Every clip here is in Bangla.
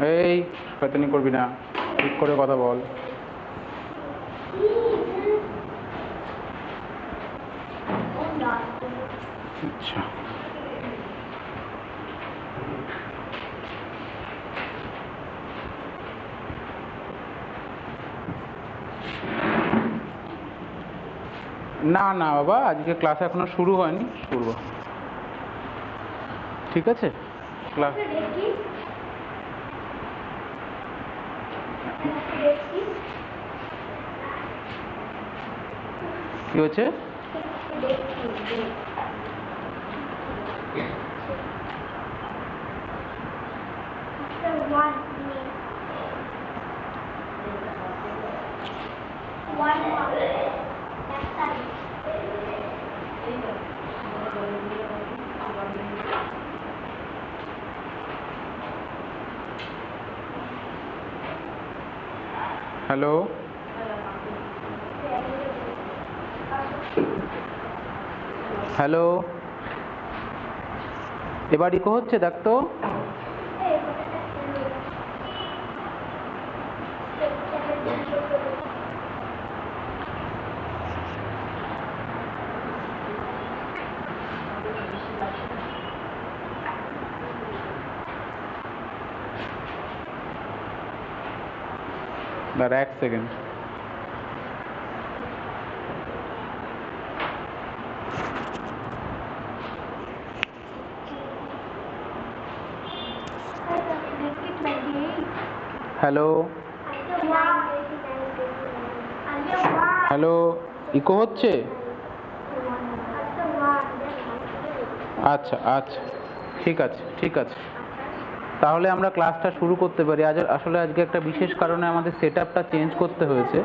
এই শয়তানি করবি না, ঠিক করে কথা বল। আচ্ছা, না না বাবা, আজকে ক্লাস এখনো শুরু হয়নি, শুরু। ঠিক আছে, ক্লাস কি হচ্ছে? হ্যালো, হ্যালো, এবার ইকো হচ্ছে, দেখ তো। দাঁড়া 1 সেকেন্ড। হ্যালো, হ্যালো, ইকো হচ্ছে? আচ্ছা আচ্ছা, ঠিক আছে ঠিক আছে, তাহলে আমরা ক্লাসটা শুরু করতে পারি। আসলে আজকে একটা বিশেষ কারণে আমাদের সেট আপটা চেঞ্জ করতে হয়েছে,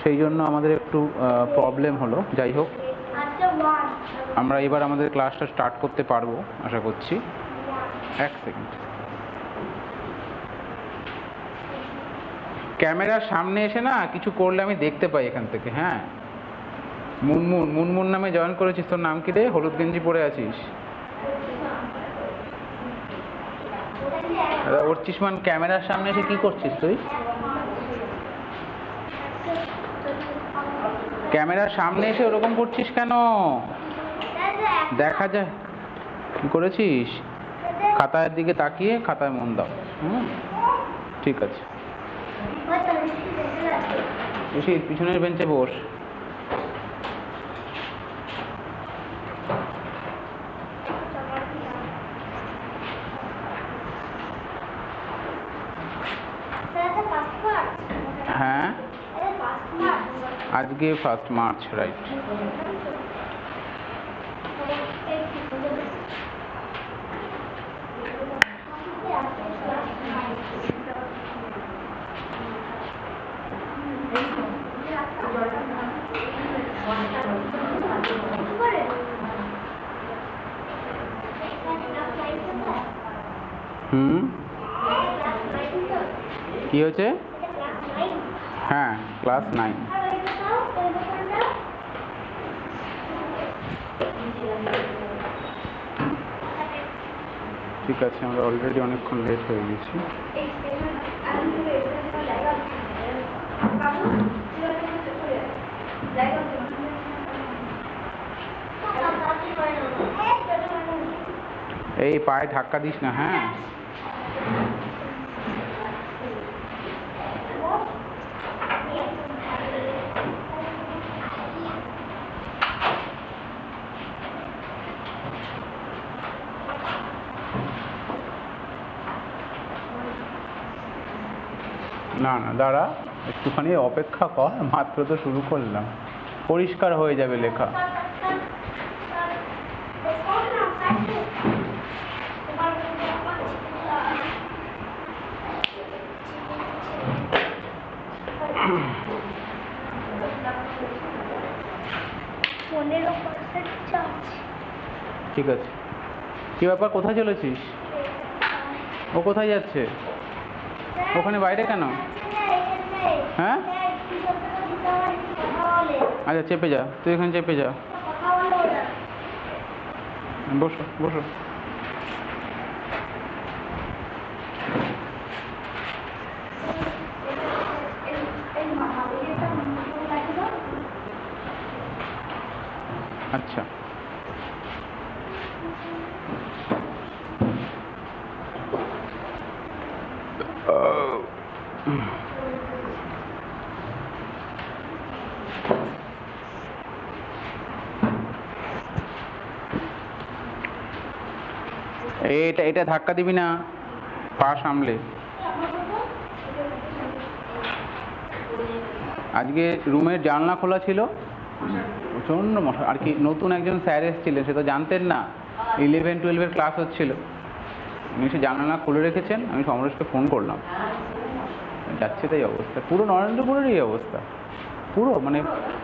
সেই জন্য আমাদের একটু প্রবলেম হলো। যাই হোক, আমরা এবার আমাদের ক্লাসটা স্টার্ট করতে পারবো আশা করছি। 1 সেকেন্ড। ক্যামেরার সামনে এসে না কিছু করলে আমি দেখতে পাই এখান থেকে। হ্যাঁ, মুনমুন, মুনমুন নামে জয়েন করেছিস, তোর নাম কি রে? হলুদ গেঞ্জি পরে আছিস। অর্চিসমান, ক্যামেরার সামনে এসে কি করছিস তুই? ক্যামেরার সামনে এসে ওরকম করছিস কেন? দেখা যায় কি করেছিস। খাতার দিকে তাকিয়ে খাতায় মন দাও। ঠিক আছে, এসে পিছনের বেঞ্চে বস। হ্যাঁ, আজকে 1 মার্চ, রাইট। কি হয়েছে? হ্যাঁ, ক্লাস 9। ঠিক আছে, আমরা অলরেডি অনেকক্ষণ লেট হয়ে গেছি। এই পায়ে ধাক্কা দিস না। হ্যাঁ, না না, দাঁড়া একটুখানি অপেক্ষা কর, মাত্র তো শুরু করলাম। পরিষ্কার হয়ে যাবে লেখা। ঠিক আছে, কি ব্যাপার, কোথায় চলেছিস? ও কোথায় যাচ্ছে? ওখানে বাইরে কেন? হ্যাঁ, আচ্ছা চেপে যা, তুই এখানে চেপে যা। বসো বসো। এটা এটা ধাক্কা দিবি না, পা সামলে। আজকে রুমের জানলা খোলা ছিল, প্রচণ্ড মশা। আর কি নতুন একজন স্যার এসেছিলেন, সে তো জানতেন না 11-12 ক্লাস হচ্ছিল, উনি সে জানলা খুলে রেখেছেন। আমি সমরেশকে ফোন করলাম, যাচ্ছে তাই অবস্থা, পুরো নরেন্দ্রপুরের এই অবস্থা, পুরো মানে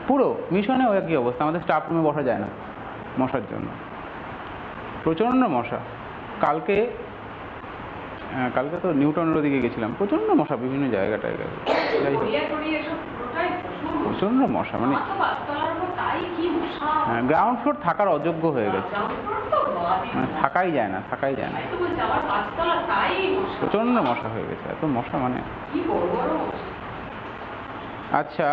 পুরো মিশনেও একই অবস্থা। আমাদের স্টাফ রুমে বসা যায় না মশার জন্য, প্রচণ্ড মশা। কালকে তো নিউটনের দিকে গেছিলাম, প্রচণ্ড মশা বিভিন্ন জায়গাটায়। প্রচণ্ড মশা, মানে গ্রাউন্ড ফ্লোর থাকার অযোগ্য হয়ে গেছে, মানে থাকাই যায় না। প্রচণ্ড মশা হয়ে গেছে, এত মশা মানে। আচ্ছা,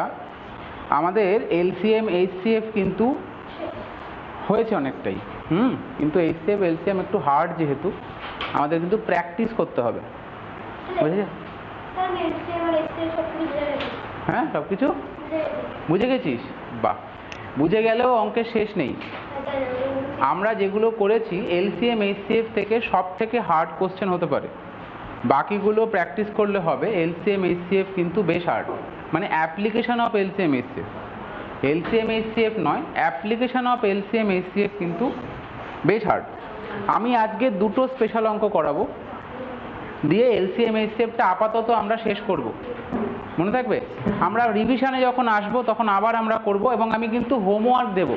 আমাদের LCM HCF কিন্তু হয়েছে অনেকটাই, কিন্তু HCF LCM একটু হার্ড, যেহেতু আমাদের কিন্তু প্র্যাকটিস করতে হবে, বুঝেছে? হ্যাঁ, সব কিছু বুঝে গেছিস? বাহ, বুঝে গেলেও অঙ্কের শেষ নেই। আমরা যেগুলো করেছি LCM HCF থেকে সব থেকে হার্ড কোশ্চেন হতে পারে, বাকিগুলো প্র্যাকটিস করলে হবে। LCM HCF কিন্তু বেশ হার্ড, মানে application of LCM HCF, LCM HCF নয়, অ্যাপ্লিকেশন অফ LCM HCF কিন্তু বেশ হার্ড। আমি আজকে দুটো স্পেশাল অঙ্ক করাবো, দিয়ে LCM HCFটা আপাতত আমরা শেষ করব, মনে থাকবে? আমরা রিভিশনে যখন আসবো তখন আবার আমরা করব, এবং আমি কিন্তু হোমওয়ার্ক দেব।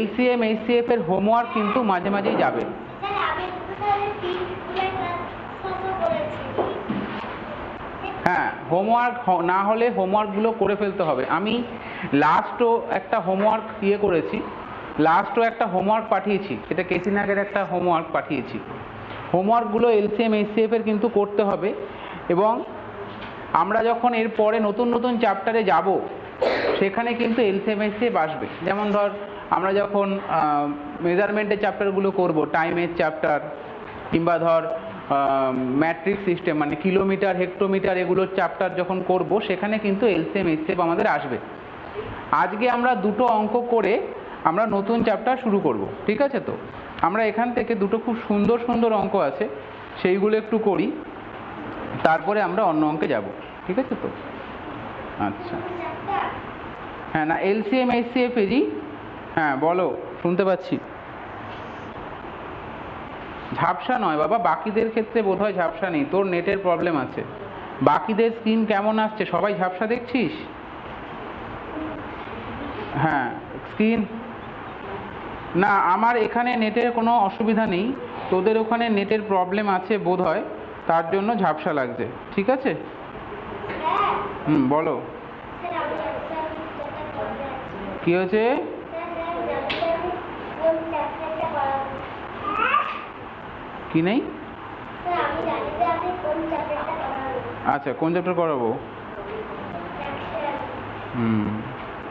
LCM HCF এর হোমওয়ার্ক কিন্তু মাঝে মাঝেই যাবে। হ্যাঁ, হোমওয়ার্ক না হলে হোমওয়ার্কগুলো করে ফেলতে হবে। আমি লাস্টও একটা হোমওয়ার্ক করেছি, লাস্টও একটা হোমওয়ার্ক পাঠিয়েছি, এটা কেসিনাগের একটা হোমওয়ার্ক পাঠিয়েছি। হোমওয়ার্কগুলো LCM HCF এর কিন্তু করতে হবে, এবং আমরা যখন এরপরে নতুন নতুন চ্যাপ্টারে যাব সেখানে কিন্তু LCM HCF আসবে। যেমন ধর, আমরা যখন মেজারমেন্টের চ্যাপ্টারগুলো করব, টাইমের চ্যাপ্টার, কিংবা ধর ম্যাট্রিক সিস্টেম মানে কিলোমিটার হেক্টোমিটার এগুলোর চ্যাপ্টার যখন করব, সেখানে কিন্তু LCM HCF আমাদের আসবে। আজকে আমরা দুটো অঙ্ক করে আমরা নতুন চ্যাপ্টার শুরু করব, ঠিক আছে? তো আমরা এখান থেকে দুটো খুব সুন্দর সুন্দর অঙ্ক আছে, সেইগুলো একটু করি, তারপরে আমরা অন্য অঙ্কে যাব, ঠিক আছে? তো আচ্ছা, হ্যাঁ, না LCM HCF এরই, হ্যাঁ বলো, শুনতে পাচ্ছি। ঝাপসা নয় বাবা, বাকিদের ক্ষেত্রে বোধহয় ঝাপসা নেই, তোর নেটের প্রবলেম আছে। বাকিদের স্ক্রিন কেমন আসছে, সবাই ঝাপসা দেখছিস? হ্যাঁ, স্ক্রিন না, আমার এখানে নেটের কোনো অসুবিধা নেই, তোদের ওখানে নেটের প্রবলেম আছে বোধহয়, তার জন্য ঝাপসা লাগছে, ঠিক আছে? বলো, কি হয়েছে? কি নেই? আচ্ছা, কোন চ্যাপ্টার করাবো?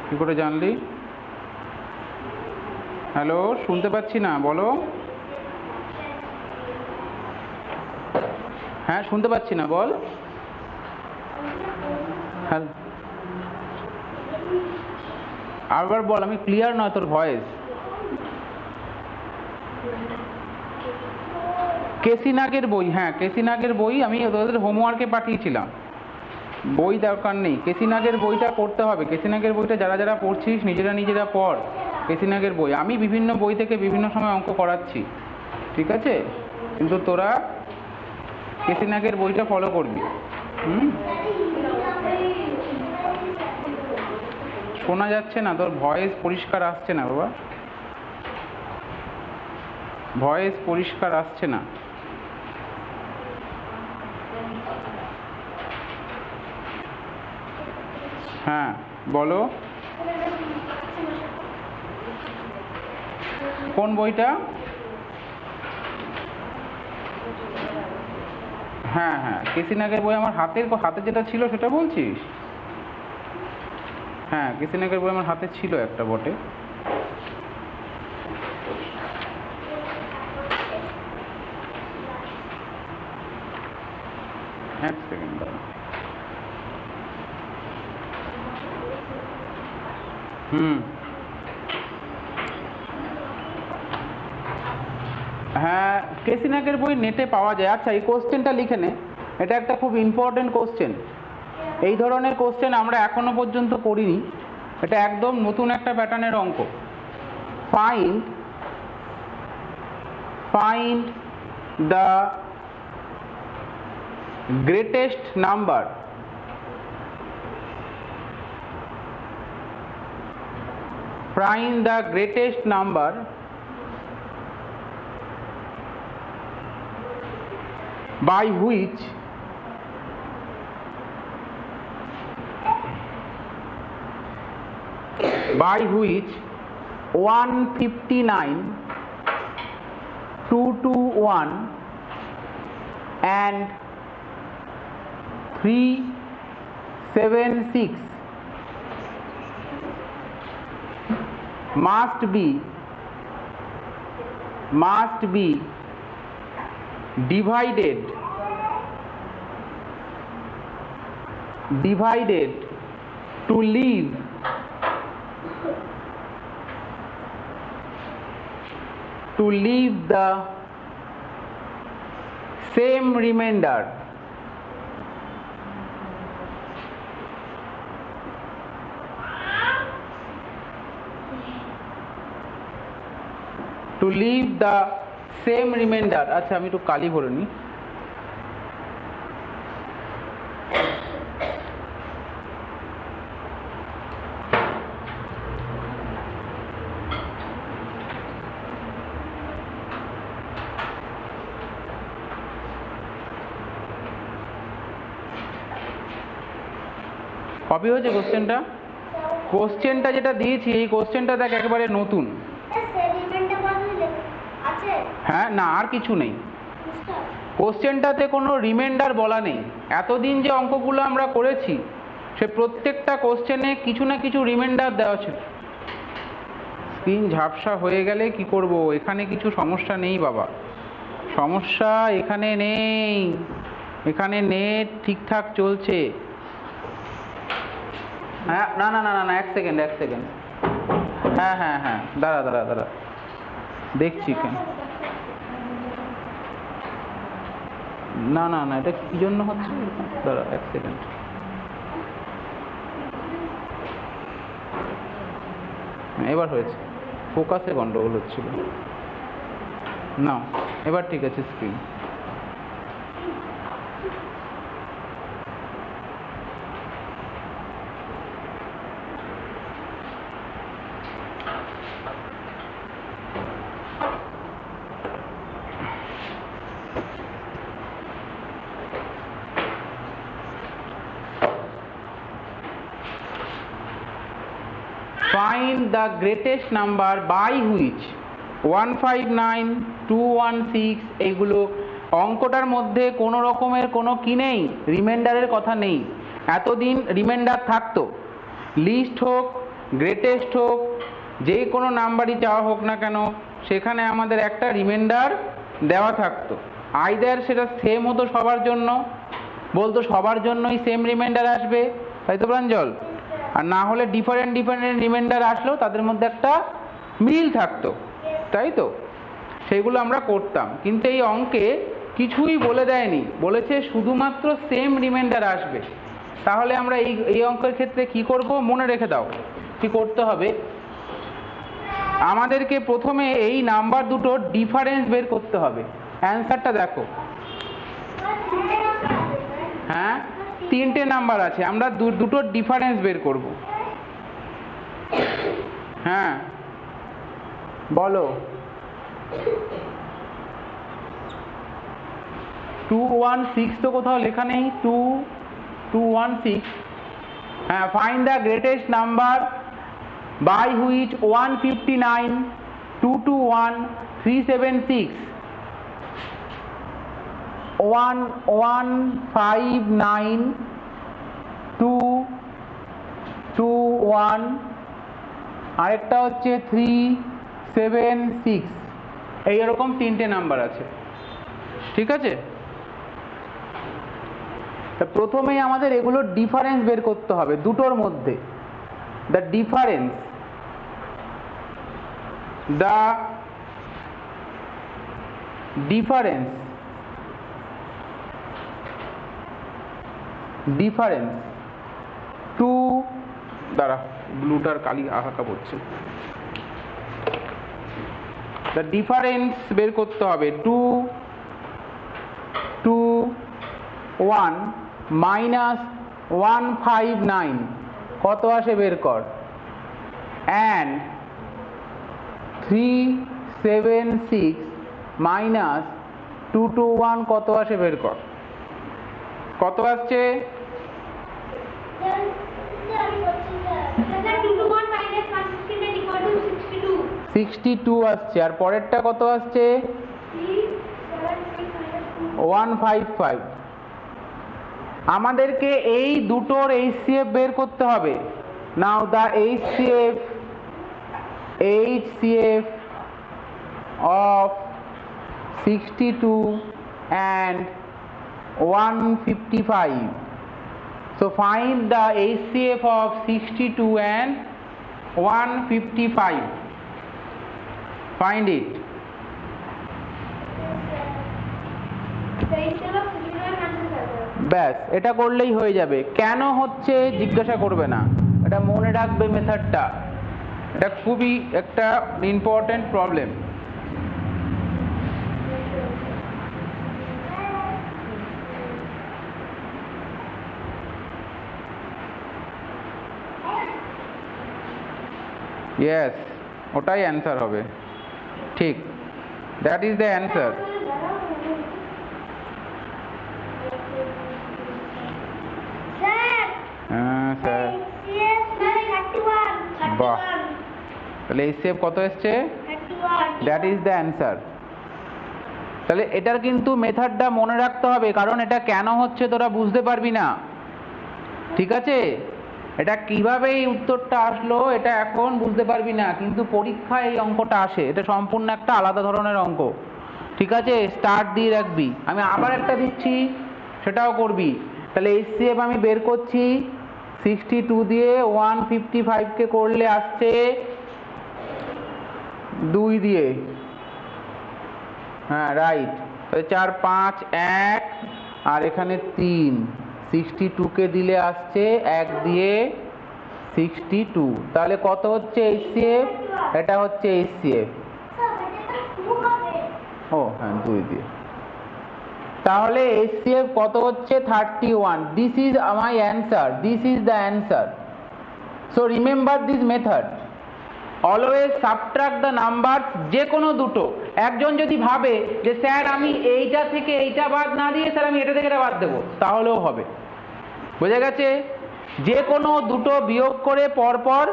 কি করে জানলি? হ্যালো, শুনতে পাচ্ছি না, বলো। হ্যাঁ, শুনতে পাচ্ছি না, বল। হ্যাঁ, আবার বল, আমি ক্লিয়ার নয় তোর ভয়েস। কেসিনাগের বই, হ্যাঁ কেসিনাগের বই আমি তোদের হোমওয়ার্কে পাঠিয়েছিলাম, বই দরকার নেই, কেসিনাগের বইটা করতে হবে। কেসিনাগের বইটা যারা যারা পড়ছিস নিজেরা পড়, কেসিনাগের বই। আমি বিভিন্ন বই থেকে বিভিন্ন সময় অঙ্ক করাচ্ছি, ঠিক আছে? কিন্তু তোরা কেসিনাগের বইটা ফলো করবি। শোনা যাচ্ছে না, তোর ভয়েস পরিষ্কার আসছে না বাবা, ভয়েস পরিষ্কার আসছে না। হ্যাঁ বলো, কোন বইটা? হ্যাঁ হ্যাঁ, কেসিনাগের বই আমার হাতে যেটা ছিল সেটা বলছিস? হ্যাঁ, কেসিনাগের বই আমার হাতে ছিল একটা বটে। এক সেকেন্ড দাঁড়া। হ্যাঁ, কেসি নাগের বই নেটে পাওয়া যায়। আচ্ছা, এই কোশ্চেনটা লিখে নে, এটা একটা খুব ইম্পর্টেন্ট কোশ্চেন। এই ধরনের কোশ্চেন আমরা এখনো পর্যন্ত করিনি, এটা একদম নতুন একটা প্যাটার্নের অঙ্ক। Find the greatest number by which 159, 221 and 376 must be divided to leave the same remainder. আচ্ছা, আমি একটু কালি ভরে নিই। কপি হয়েছে কোশ্চেনটা যেটা দিয়েছি, এই কোশ্চেনটা দেখ একেবারে নতুন। হ্যাঁ, না আর কিছু নেই, কোশ্চেনটাতে কোনো রিমাইন্ডার বলা নেই। এতদিন যে অঙ্কগুলো আমরা করেছি সে প্রত্যেকটা কোশ্চেনে কিছু না কিছু রিমাইন্ডার দেওয়া ছিল। স্ক্রিন ঝাপসা হয়ে গেলে কি করব? এখানে কিছু সমস্যা নেই বাবা, সমস্যা এখানে নেই, এখানে নেট ঠিকঠাক চলছে। হ্যাঁ, না না না না, এক সেকেন্ড, হ্যাঁ হ্যাঁ হ্যাঁ, দাঁড়া দেখছি কেন। না না না, এটা কি জন্য হচ্ছে? দাঁড়া এক সেকেন্ড। এবার হয়েছে, ফোকাসে গন্ডগোল হচ্ছিল। না, এবার ঠিক আছে screen. Find the greatest number by which 159, 216 এইগুলো অঙ্কটার মধ্যে কোনো রকমের কোনো কি নেই, রিমাইন্ডারের কথা নেই। এতদিন রিমাইন্ডার থাকতো, লিস্ট হোক, গ্রেটেস্ট হোক, যে কোনো নাম্বারই চাওয়া হোক না কেন সেখানে আমাদের একটা রিমাইন্ডার দেওয়া থাকতো। আইদার সেটা সেম হতো সবার জন্য, বলতো সবার জন্যই সেম রিমাইন্ডার আসবে, তাই তো প্রাঞ্জল? আর না হলে ডিফারেন্ট রিমাইন্ডার আসলেও তাদের মধ্যে একটা মিল থাকতো, তাই তো? সেগুলো আমরা করতাম। কিন্তু এই অঙ্কে কিছুই বলে দেয়নি, বলেছে শুধুমাত্র সেম রিমাইন্ডার আসবে। তাহলে আমরা এই অঙ্কের ক্ষেত্রে কি করব? মনে রেখে দাও কি করতে হবে। আমাদেরকে প্রথমে এই নাম্বার দুটোর ডিফারেন্স বের করতে হবে। অ্যান্সারটা দেখো, হ্যাঁ, তিনটে নাম্বার আছে, আমরা দুটোর ডিফারেন্স বের করব। হ্যাঁ বলো। 216 তো কোথাও লেখা নেই, 216। হ্যাঁ, find the greatest number by which 159, 221, 376 159, 221, আরেকটা হচ্ছে 376। এইরকম তিনটে নাম্বার আছে, ঠিক আছে? প্রথমেই আমাদের এগুলোর ডিফারেন্স বের করতে হবে দুটোর মধ্যে। দ্য ডিফারেন্স টু, দাঁড়া ব্লুটার কালি আঁকা পড়ছে, দ্য ডিফারেন্স বের করতে হবে 2 2 1 মাইনাস 159 কত আসে বের কর, অ্যান্ড 376 মাইনাস 221 কত আসে বের কর, কত আসছে? 62 আসছে। আর পরেরটা কত আসছে? 155। আমাদেরকে এই দুটোর HCF বের করতে হবে। নাও the HCF of 62 and 155. So find the HCF of 62 and 155. Find it. ব্যাস, এটা করলেই হয়ে যাবে। কেন হচ্ছে জিজ্ঞাসা করবে না, এটা মনে রাখবে মেথডটা, এটা খুবই একটা ইম্পর্টেন্ট প্রবলেম। ইয়েস, ওটাই অ্যান্সার হবে, ঠিক, দ্যাট ইজ দ্য অ্যান্সার। হ্যাঁ স্যার, বাহ, তাহলে HCF কত এসছে? That is the answer. তাহলে এটার কিন্তু মেথডটা মনে রাখতে হবে, কারণ এটা কেন হচ্ছে তোরা বুঝতে পারবি না, ঠিক আছে? এটা কিভাবে এই উত্তরটা আসলো এটা এখন বুঝতে পারবি না, কিন্তু পরীক্ষায় এই অঙ্কটা আসে, এটা সম্পূর্ণ একটা আলাদা ধরনের অঙ্ক, ঠিক আছে? স্টার্ট দিয়ে রাখবি, আমি আবার একটা দিচ্ছি, সেটাও করবি। তাহলে HCF আমি বের করছি, 62 দিয়ে 155 কে করলে আসছে 2 দিয়ে, হ্যাঁ রাইট, 4 5 1 আর এখানে 3, 62 কে দিলে আসছে 1 দিয়ে 62, তাহলে কত হচ্ছে HCF? এটা হচ্ছে HCF, ও হ্যাঁ 2 দিয়ে, তাহলে HCF কত হচ্ছে? 31। This is my answer, this is the answer. So remember this method, always subtract the number, যে কোনো দুটো। একজন যদি ভাবে যে স্যার আমি এইটা থেকে এইটা বাদ না দিয়ে স্যার আমি এটা থেকে এটা বাদ দেবো, তাহলেও হবে, বোঝা গেছে? যে কোনো দুটো বিয়োগ করে পরপর,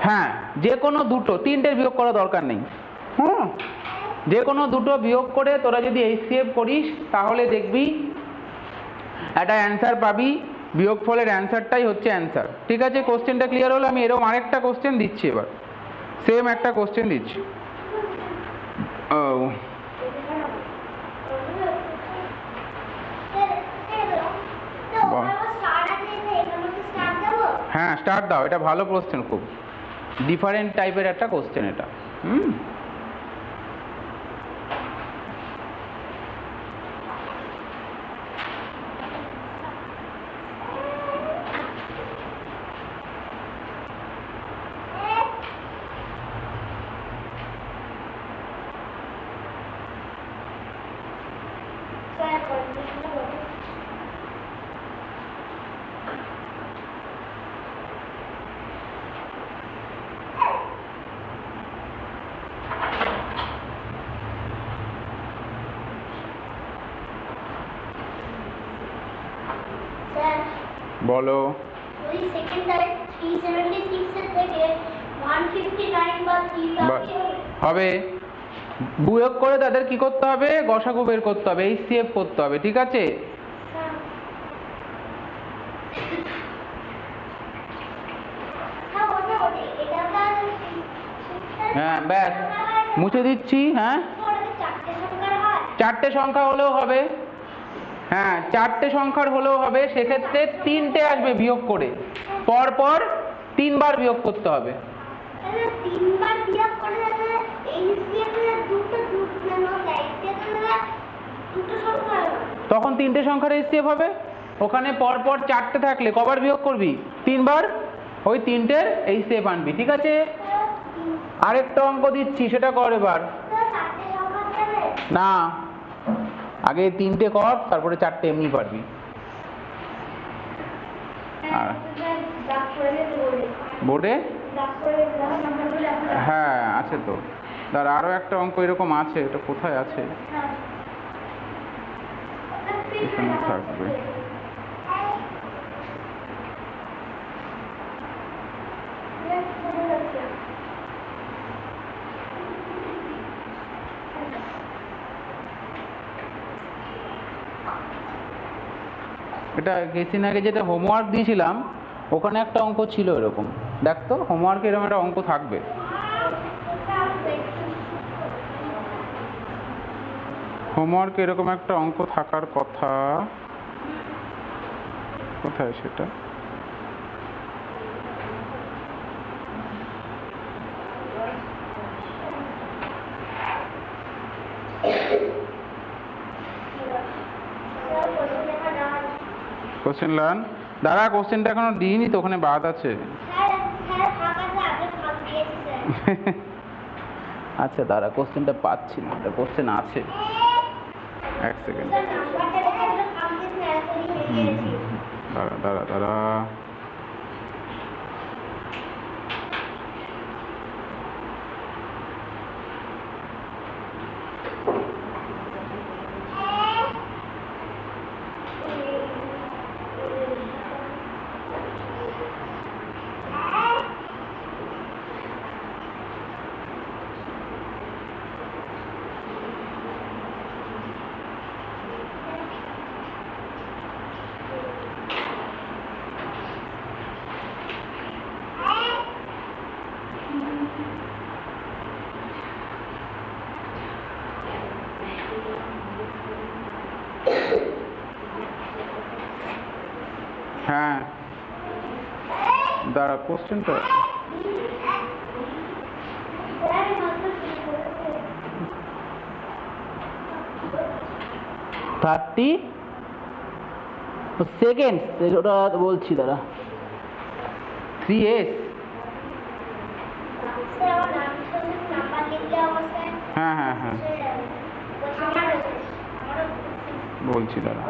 হ্যাঁ যে কোনো দুটো, তিনটের বিয়োগ করা দরকার নেই, হুম, যে কোনো দুটো বিয়োগ করে তোরা যদি HCF করিস তাহলে দেখবি একটা অ্যান্সার পাবি, বিয়োগফলের অ্যান্সারটাই হচ্ছে অ্যান্সার, ঠিক আছে? কোশ্চেনটা ক্লিয়ার হলো? আমি এরকম আরেকটা কোশ্চেন দিচ্ছি, এবার সেম একটা কোশ্চেন দিচ্ছি। ও হ্যাঁ স্টার্ট দাও, এটা ভালো কোশ্চেন, খুব ডিফারেন্ট টাইপের একটা কোশ্চেন এটা, হুম। বলো, হবে বিয়োগ করে তাদের কি করতে হবে? গসাগু বের করতে হবে, HCF করতে হবে, ঠিক আছে? হ্যাঁ ব্যাস মুছে দিচ্ছি, হ্যাঁ চারটে সংখ্যা হলেও হবে, হ্যাঁ চারটে সংখ্যার হলেও হবে, সেক্ষেত্রে তিনটে আসবে বিয়োগ করে, পরপর 3 বার বিয়োগ করতে হবে। তখন 3টে সংখ্যার HCF হবে। ওখানে পরপর 4টে থাকলে কবার বিয়োগ করবি? 3বার। ওই 3টের HCF আনবি, ঠিক আছে? আরেকটা অঙ্ক দিচ্ছি, সেটা কর এবার। না, আগে 3টে কর, তারপরে 4টে এমনি পারবি। বোর্ডে হ্যাঁ আছে তো। দাঁড়া, আরো একটা অঙ্ক এরকম আছে, এটা কোথায় আছে? এখানে থাকবে। এটা কিছুদিন আগে যেটা হোমওয়ার্ক দিয়েছিলাম, ওখানে একটা অঙ্ক ছিল এরকম। দেখ তো হোমওয়ার্কে এরকম একটা অঙ্ক থাকবে। হোমওয়ার্কে এরকম একটা অঙ্ক থাকার কথা, কোথায় সেটা? কোশ্চেন লার্ন, দাঁড়া কোশ্চেনটা এখনো দিইনি তো, ওখানে বাদ আছে। আচ্ছা দাঁড়া, কোশ্চেনটা পাচ্ছি না, এটা কোশ্চেন আছে, এক সেকেন্ড। দাঁড়া দাঁড়া দাঁড়া, হ্যাঁ দাঁড়া কোশ্চেনটা 30 সেকেন্ড, ওটা বলছি দাঁড়া। 3S, হ্যাঁ হ্যাঁ হ্যাঁ বলছি দাঁড়া।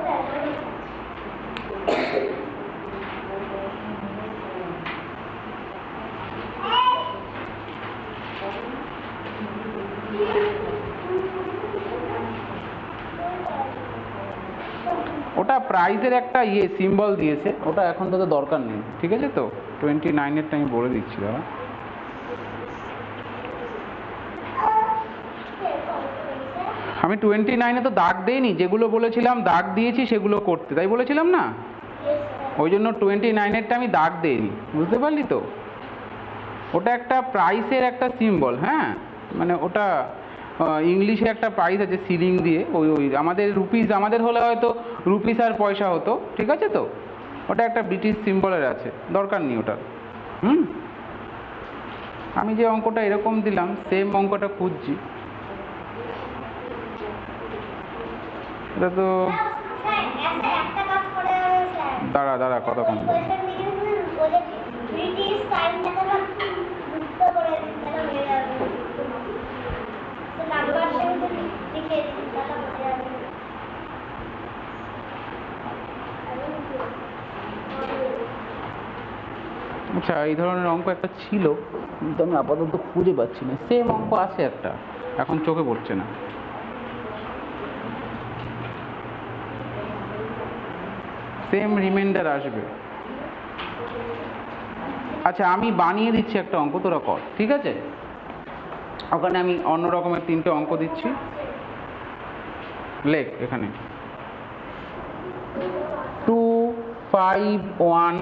ওটা প্রাইজের একটা সিম্বল দিয়েছে, ওটা এখন তো দরকার নেই, ঠিক আছে? তো 29-এরটা আমি বলে দিচ্ছি দাঁড়া। আমি 29-এ তো দাগ দেইনি, যেগুলো বলেছিলাম দাগ দিয়েছি সেগুলো করতে, তাই বলেছিলাম না? ওই জন্য 29-এরটা আমি দাগ দেইনি, বুঝতে পারলি তো? ওটা একটা প্রাইসের একটা সিম্বল, হ্যাঁ, মানে ওটা ইংলিশে একটা প্রাইস আছে সিলিং দিয়ে, ওই ওই আমাদের রুপিস, আমাদের হলে হয়তো রুপিস আর পয়সা হতো, ঠিক আছে? তো ওটা একটা ব্রিটিশ সিম্বলের আছে, দরকার নেই ওটা। আমি যে অঙ্কটা এরকম দিলাম সেম অঙ্কটা খুঁজছি, এটা তো দাঁড়া দাঁড়া কতক্ষণ। আচ্ছা এই ধরনের অঙ্ক একটা ছিল, কিন্তু আমি আপাতত খুঁজে পাচ্ছি না। সেম অঙ্ক আছে একটা, এখন চোখে পড়ছে না। সেম রিমাইন্ডার আসবে। আচ্ছা আমি বানিয়ে দিচ্ছি একটা অঙ্ক, তোরা কর, ঠিক আছে? ওখানে আমি অন্য রকমের 3টে অঙ্ক দিচ্ছি, লেখ এখানে 2, 5, 1,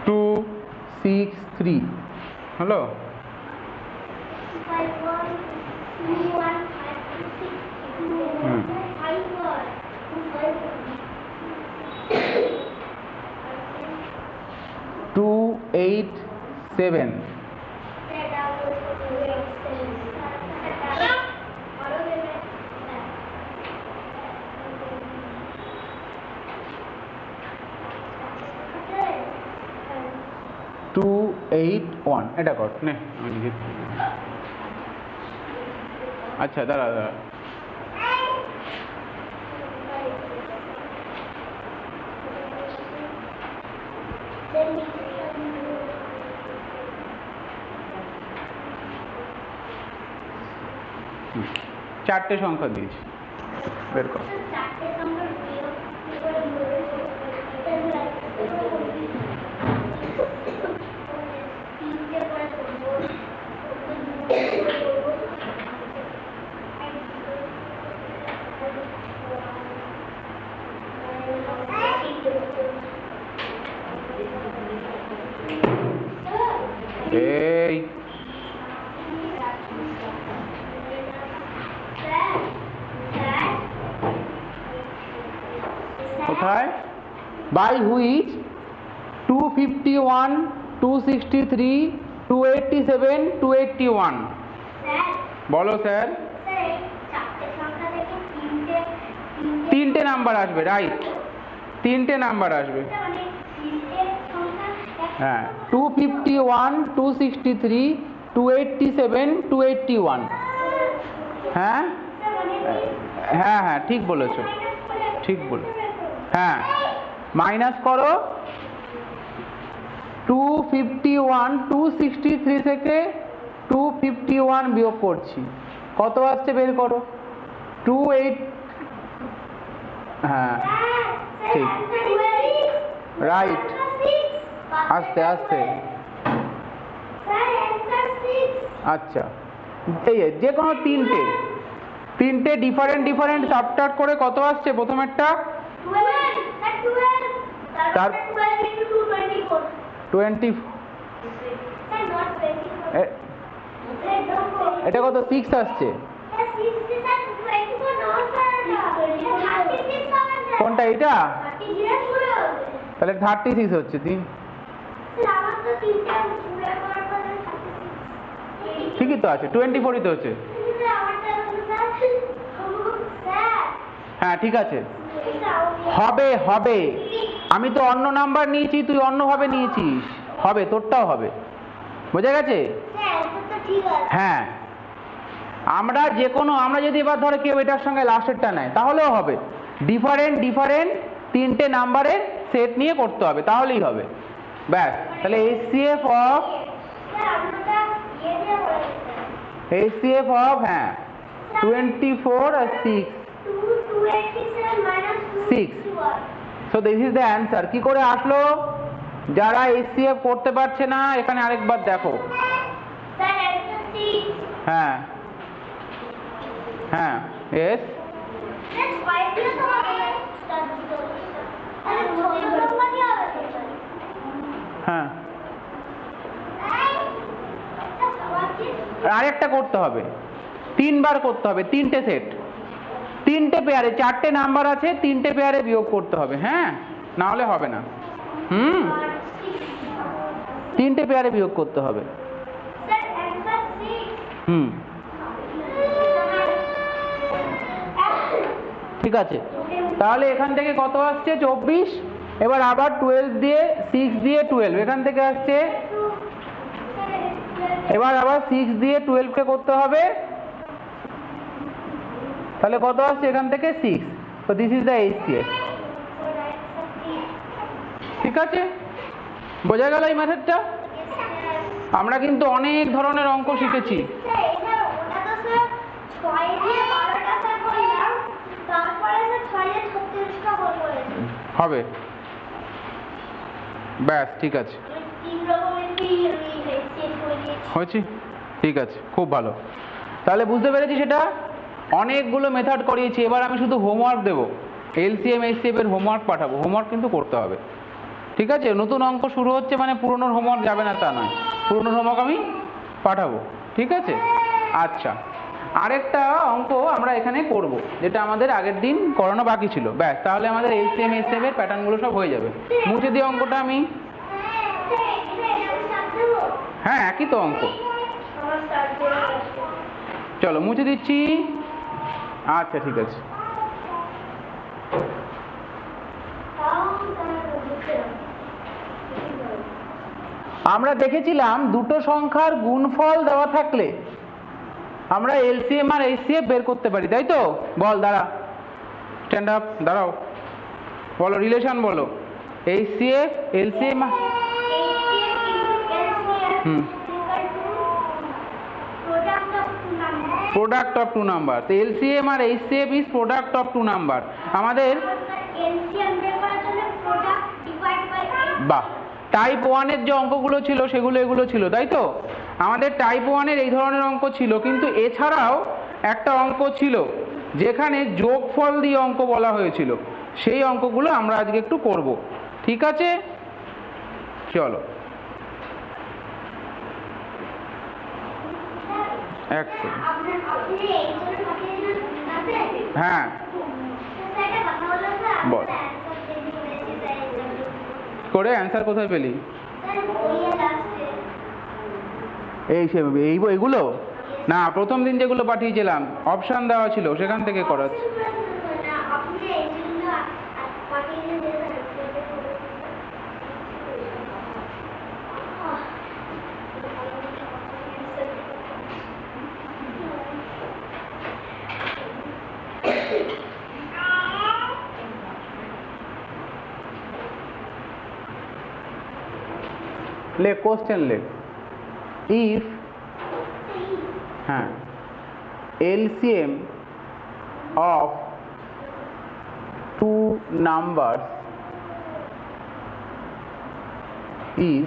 2, 6, 3 হলো। Two, 8, 7 281 এটা কর নে আমি লিখে আচ্ছা দাঁড়া দাঁড়া চারটে সংখ্যা দিয়েছি বের কর এই কোথায় বাই হুইচ 251 263 287 281 বলো স্যার তিনটে নাম্বার আসবে রাইট তিনটে নাম্বার আসবে হ্যাঁ 251 263 287 281 হ্যাঁ হ্যাঁ হ্যাঁ ঠিক বলেছো ঠিক বলে হ্যাঁ মাইনাস করো 251 263 থেকে 251 বিয়োগ করছি কত আসছে বের করো 28 হ্যাঁ ঠিক রাইট আস্তে আস্তে আচ্ছা এই যে কোনো তিনটে ডিফারেন্ট সাবট্রাক্ট করে কত আসছে প্রথমেরটা 20 এটা কত 6 আসছে কোনটা এটা তাহলে 36 হচ্ছে ঠিকই তো আছে 24ই তো হচ্ছে হ্যাঁ ঠিক আছে হবে হবে আমি তো অন্য নাম্বার নিয়েছি তুই অন্যভাবে নিয়েছিস হবে তোরটাও হবে বোঝা গেছে হ্যাঁ আমরা যদি এবার ধরো কেউ এটার সঙ্গে লাস্টেরটা নেয় তাহলেও হবে ডিফারেন্ট তিনটে নাম্বারের সেট নিয়ে করতে হবে তাহলেই হবে ব্যাস তাহলে HCF অফ হ্যাঁ 24 আর 6 so this is the answer কি করে আসলো যারা HCF করতে পারছে না এখানে আরেকবার দেখো হ্যাঁ হ্যাঁ yes হ্যাঁ আরেকটা করতে হবে তিনবার করতে হবে তিনটে সেট তিনটে পেয়ারে চারটে নাম্বার আছে তিনটে পেয়ারে বিয়োগ করতে হবে হ্যাঁ না হলে হবে না তিনটে পেয়ারে বিয়োগ করতে হবে ঠিক আছে তাহলে এখান থেকে কত আসছে 24 এবার আবার 12 দিয়ে 6 দিয়ে 12 এখান থেকে আসছে এবার আবার 6 দিয়ে 12 কে করতে হবে তাহলে কত আসছে এখান থেকে 6 তো দিস ইজ দ্য HCF ঠিক আছে বোঝা গেল এই মেথডটা আমরা কিন্তু অনেক ধরনের অঙ্ক শিখেছি হবে ব্যাস ঠিক আছে হয়েছে ঠিক আছে খুব ভালো তাহলে বুঝতে পেরেছি সেটা অনেকগুলো মেথড করিয়েছি এবার আমি শুধু হোমওয়ার্ক দেবো LCM HCF এর হোমওয়ার্ক পাঠাবো হোমওয়ার্ক কিন্তু করতে হবে ঠিক আছে নতুন অঙ্ক শুরু হচ্ছে মানে পুরনোর হোমওয়ার্ক যাবে না তা নয় পুরনোর হোমওয়ার্ক আমি পাঠাবো ঠিক আছে আচ্ছা আরেকটা অঙ্ক আমরা এখানে করব যেটা আমাদের আগের দিন করানো বাকি ছিল ব্যাস তাহলে আমাদের LCM HCF এর প্যাটার্নগুলো সব হয়ে যাবে মুছে দিই অঙ্কটা আমি হ্যাঁ একই তো অঙ্ক চলো মুছে দিচ্ছি আচ্ছা ঠিক আছে আমরা দেখেছিলাম দুটো সংখ্যার গুণফল দেওয়া থাকলে আমরা এলসিএম আর এইচসিএফ বের করতে পারি, তাই তো? বল, দাঁড়া, স্ট্যান্ড আপ, দাঁড়াও, বলো রিলেশন বলো। HCF LCM product of two number. তো এলসিএম আর HCF is product of two number. আমাদের বাহ, টাইপ 1 এর যে অঙ্কগুলো ছিল সেগুলো এগুলো ছিল, তাই তো? আমাদের টাইপ 1 এর এই ধরনের অঙ্ক ছিল, কিন্তু এছাড়াও একটা অঙ্ক ছিল যেখানে যোগফল দিয়ে অঙ্ক বলা হয়েছিল। সেই অঙ্কগুলো আমরা আজকে একটু করব, ঠিক আছে? চলো, এক সেকেন্ড। হ্যাঁ বল, করে অ্যান্সার কোথায় পেলি? এইগুলো না, প্রথম দিন যেগুলো পাঠিয়েছিলাম অপশন দেওয়া ছিল সেখান থেকে করাচ্ছি। ले क्वेश्चन ले, इफ हाँ LCM of two numbers is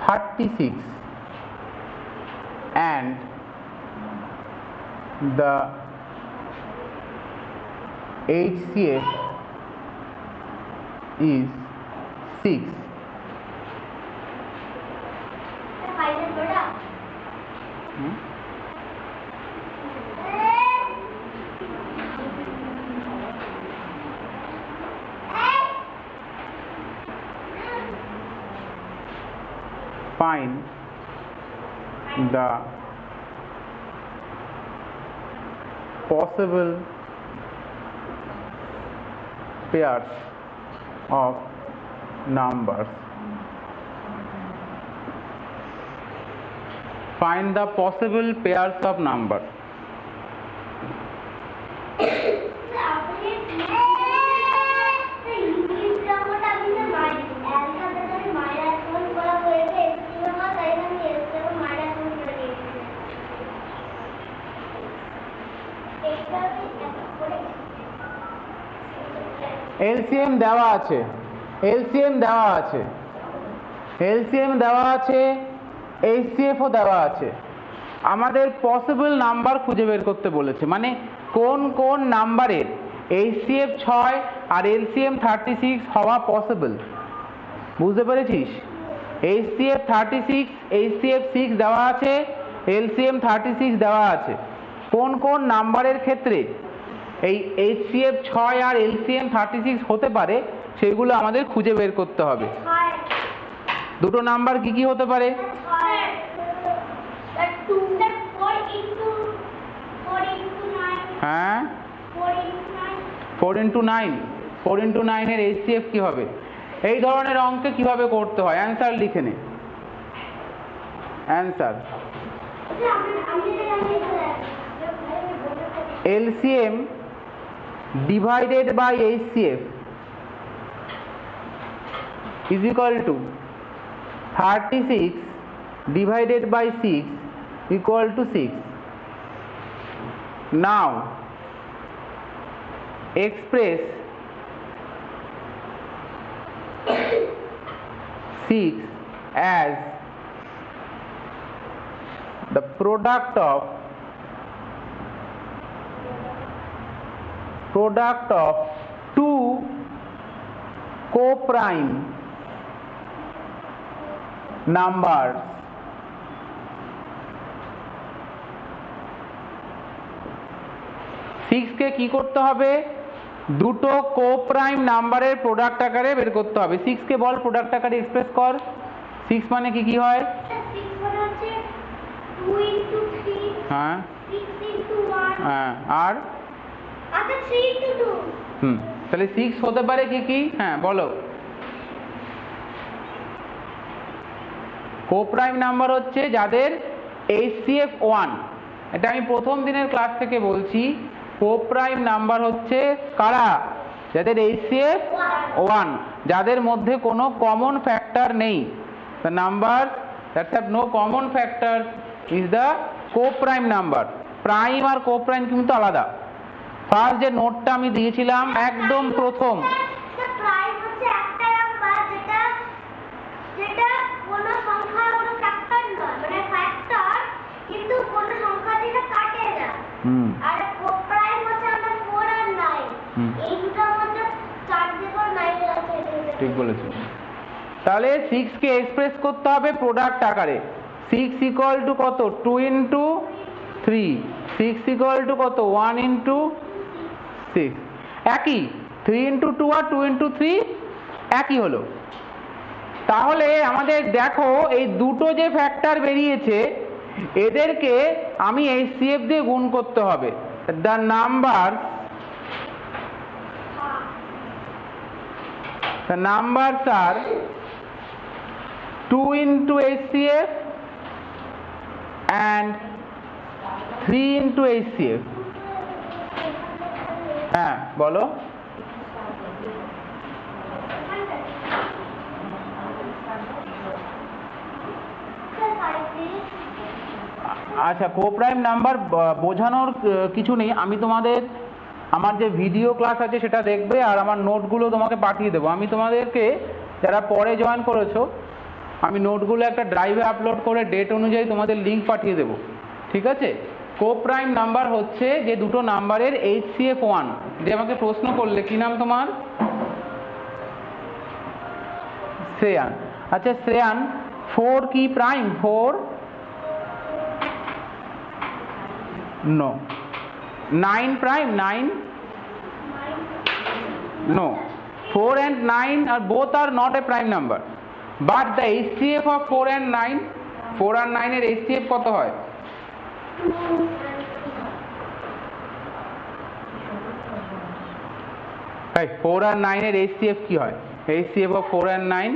36 and the HCF is 6. Find the possible pairs of numbers. Find the possible pairs of numbers. LCM দেওয়া আছে, এলসিএম দেওয়া আছে, এলসিএম দেওয়া আছে, এইচসিএফও দেওয়া আছে। আমাদের পসিবল নাম্বার খুঁজে বের করতে বলেছে, মানে কোন কোন নাম্বারের এইচসিএফ 6 আর এলসিএম 36 হওয়া পসিবল। বুঝতে পেরেছিস? এইচসিএফ 36, এইচসিএফ 6 দেওয়া আছে, এলসিএম 36 দেওয়া আছে। কোন কোন নাম্বারের ক্ষেত্রে এই এইচসিএফ 6 আর এলসিএম 36 হতে পারে সেগুলো আমাদের খুঁজে বের করতে হবে। দুটো নাম্বার কি কি হতে পারে? হ্যাঁ, 4 into 9, 4 into 9 এর এইচসিএফ কি হবে? এই ধরনের অঙ্কে কিভাবে করতে হয় অ্যান্সার লিখে নে। Answer LCM divided by HCF is equal to 36 divided by 6 equal to 6. Now express 6 as the product of two co-prime numbers কে কি করতে হবে? দুটো কো-প্রাইম নাম্বারের প্রোডাক্ট আকারে বের করতে হবে। 6 কে বল প্রোডাক্ট আকারে এক্সপ্রেস কর। 6 মানে কি কি হয়? 6 মানে হচ্ছে 2 into 3, হ্যাঁ 6 into হ্যাঁ আর আচ্ছা 3 into 2 তাহলে 6 হতে পারে কি কি? হ্যাঁ বলো। কোপ্রাইম নাম্বার হচ্ছে যাদের HCF 1, এটা আমি প্রথম দিনের ক্লাস থেকে বলছি। কোপ্রাইম নাম্বার হচ্ছে কারা? যাদের HCF 1, যাদের মধ্যে কোনো কমন ফ্যাক্টর নেই। The number that have no common factor is the coprime number. Prime আর কোপ্রাইম কিন্তু আলাদা। ফার্স্ট যে নোটটা আমি দিয়েছিলাম একদম প্রথম, প্রাইম হচ্ছে একটা নাম্বার যেটা কোনো সংখ্যা কোনো ফ্যাক্টর নয়, মানে ফ্যাক্টর কিন্তু কোনো সংখ্যা দিয়ে কাটে না। আর কোপ্রাইম হচ্ছে আমরা 4 আর 9, এই দুটোর মধ্যে 4 দিয়ে 9 আছে। ঠিক বলেছো। তাহলে 6 কে এক্সপ্রেস করতে হবে প্রোডাক্ট আকারে। 6 ইকুয়াল টু কত? 2 ইন্টু 3। 6 ইকুয়াল টু কত? 1 ইন্টু 6। একই 3 ইন্টু 2 আর 2 ইন্টু 3 একই হলো। তাহলে আমাদের দেখো এই দুটো যে ফ্যাক্টর বেরিয়েছে এদেরকে আমি HCF দিয়ে গুণ করতে হবে। দ্য নাম্বারস আর 2 into HCF and 3 into HCF। হ্যাঁ বলো। আচ্ছা, কোপ্রাইম নাম্বার বোঝানোর কিছু নেই। আমি তোমাদের আমার যে ভিডিও ক্লাস আছে সেটা দেখবে আর আমার নোটগুলো তোমাকে পাঠিয়ে দেবো। আমি তোমাদেরকে যারা পরে জয়েন করেছো আমি নোটগুলো একটা ড্রাইভে আপলোড করে ডেট অনুযায়ী তোমাদের লিঙ্ক পাঠিয়ে দেবো, ঠিক আছে? কোপ্রাইম নাম্বার হচ্ছে যে দুটো নাম্বারের HCF 1। যে আমাকে প্রশ্ন করলে কি নাম তোমার? শ্রেয়ান। আচ্ছা শ্রেয়ান, 4 কি prime? 4 no. 9 prime? 9 no. 4 and 9 are both are not a prime number, but the HCF of 4 and 9, 4 আর 9 এর HCF কত হয়? এই 4 আর 9 এর HCF কি হয়? HCF of 4 and 9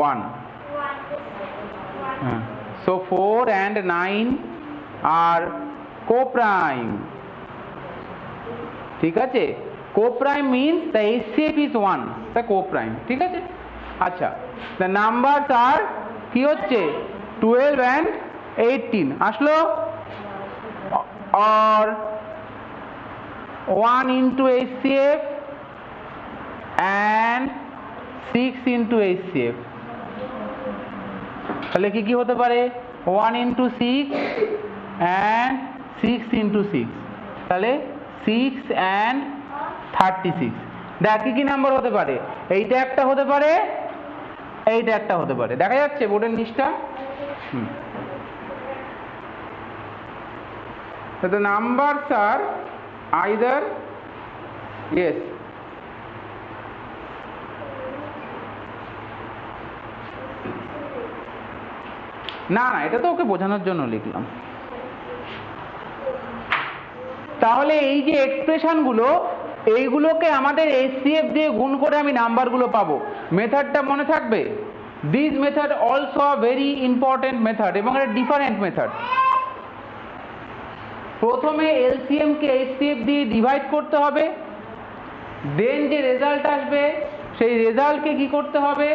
1। So 4 and 9 are co-prime, ঠিক আছে? Co-prime means the HCF is 1, the co-prime, ঠিক আছে? আচ্ছা, the numbers are কি হচ্ছে? 12 and 18 আসলো, or 1 into HCF and 6 into HCF। তাহলে কি কি হতে পারে? 1 into 6 and 6 into 6, তাহলে 6 and 36। দেখ কি কি নাম্বার হতে পারে? এইটা একটা হতে পারে, এইটা একটা হতে পারে। দেখা যাচ্ছে বোর্ডের নিচটা? So the numbers are either yes না না, এটা তো ওকে বোঝানোর জন্য লিখলাম। তাহলে এই যে এক্সপ্রেশনগুলো এইগুলোকে আমাদের HCF দিয়ে গুণ করে আমি নাম্বারগুলো পাবো। মেথডটা মনে থাকবে? This method also a very important method এবং এটা ডিফারেন্ট মেথড। প্রথমে LCM কে HCF দিয়ে ডিভাইড করতে হবে, দেন যে রেজাল্ট আসবে সেই রেজাল্টকে কি করতে হবে?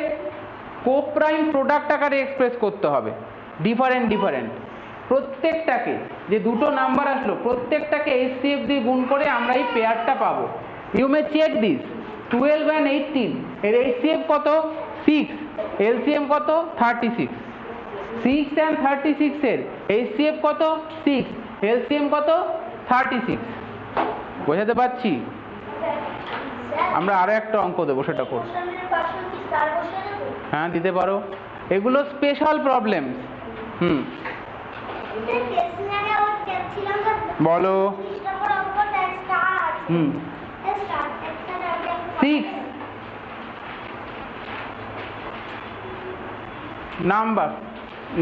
কোপ্রাইম প্রোডাক্ট আকারে এক্সপ্রেস করতে হবে। ডিফারেন্ট প্রত্যেকটাকে, যে দুটো নাম্বার আসলো প্রত্যেকটাকে HCF দিয়ে গুণ করে আমরা এই পেয়ারটা পাবো। You may check this. 12 and 18 এর HCF কত? 6। LCM কত? 36। 6 and 36 এর HCF কত? 6। LCM কত? 36। বোঝাতে পারছি? আমরা আরো একটা অঙ্ক দেবো, সেটা করব। হ্যাঁ দিতে পারো, এগুলো স্পেশাল প্রবলেম। বলো। 6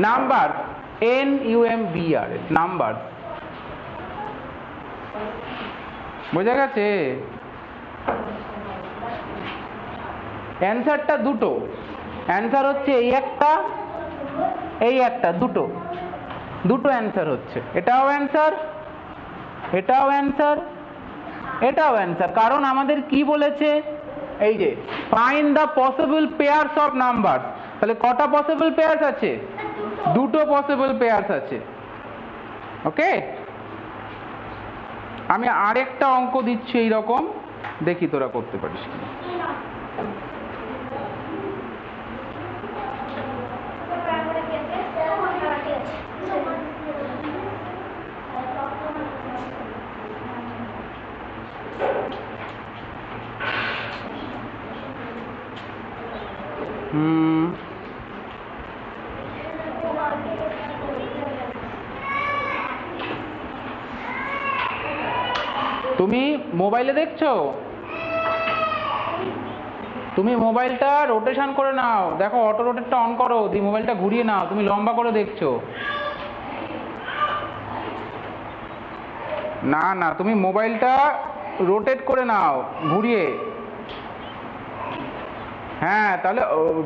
নাম্বার NUMBRS, নাম্বার। বোঝা গেছে? অ্যান্সারটা দুটো। অ্যান্সার হচ্ছে এই একটা দুটো অ্যান্সার হচ্ছে। এটাও অ্যান্সার, এটাও অ্যান্সার, এটাও অ্যান্সার। কারণ আমাদের কি বলেছে, এই যে find the possible pairs of number. তাহলে কটা পসিবল পেয়ারস আছে? দুটো পসিবল পেয়ারস আছে। ওকে, আমি আরেকটা অঙ্ক দিচ্ছি এইরকম, দেখি তোরা করতে পারিস কিনা। তুমি মোবাইলে দেখছো? তুমি মোবাইলটা রোটেশন করে নাও, দেখো অটো রোটেটটা অন করো, দিয়ে মোবাইলটা ঘুরিয়ে নাও। তুমি লম্বা করে দেখছো না, না তুমি মোবাইলটা রোটেট করে নাও ঘুরিয়ে। হ্যাঁ, তাহলে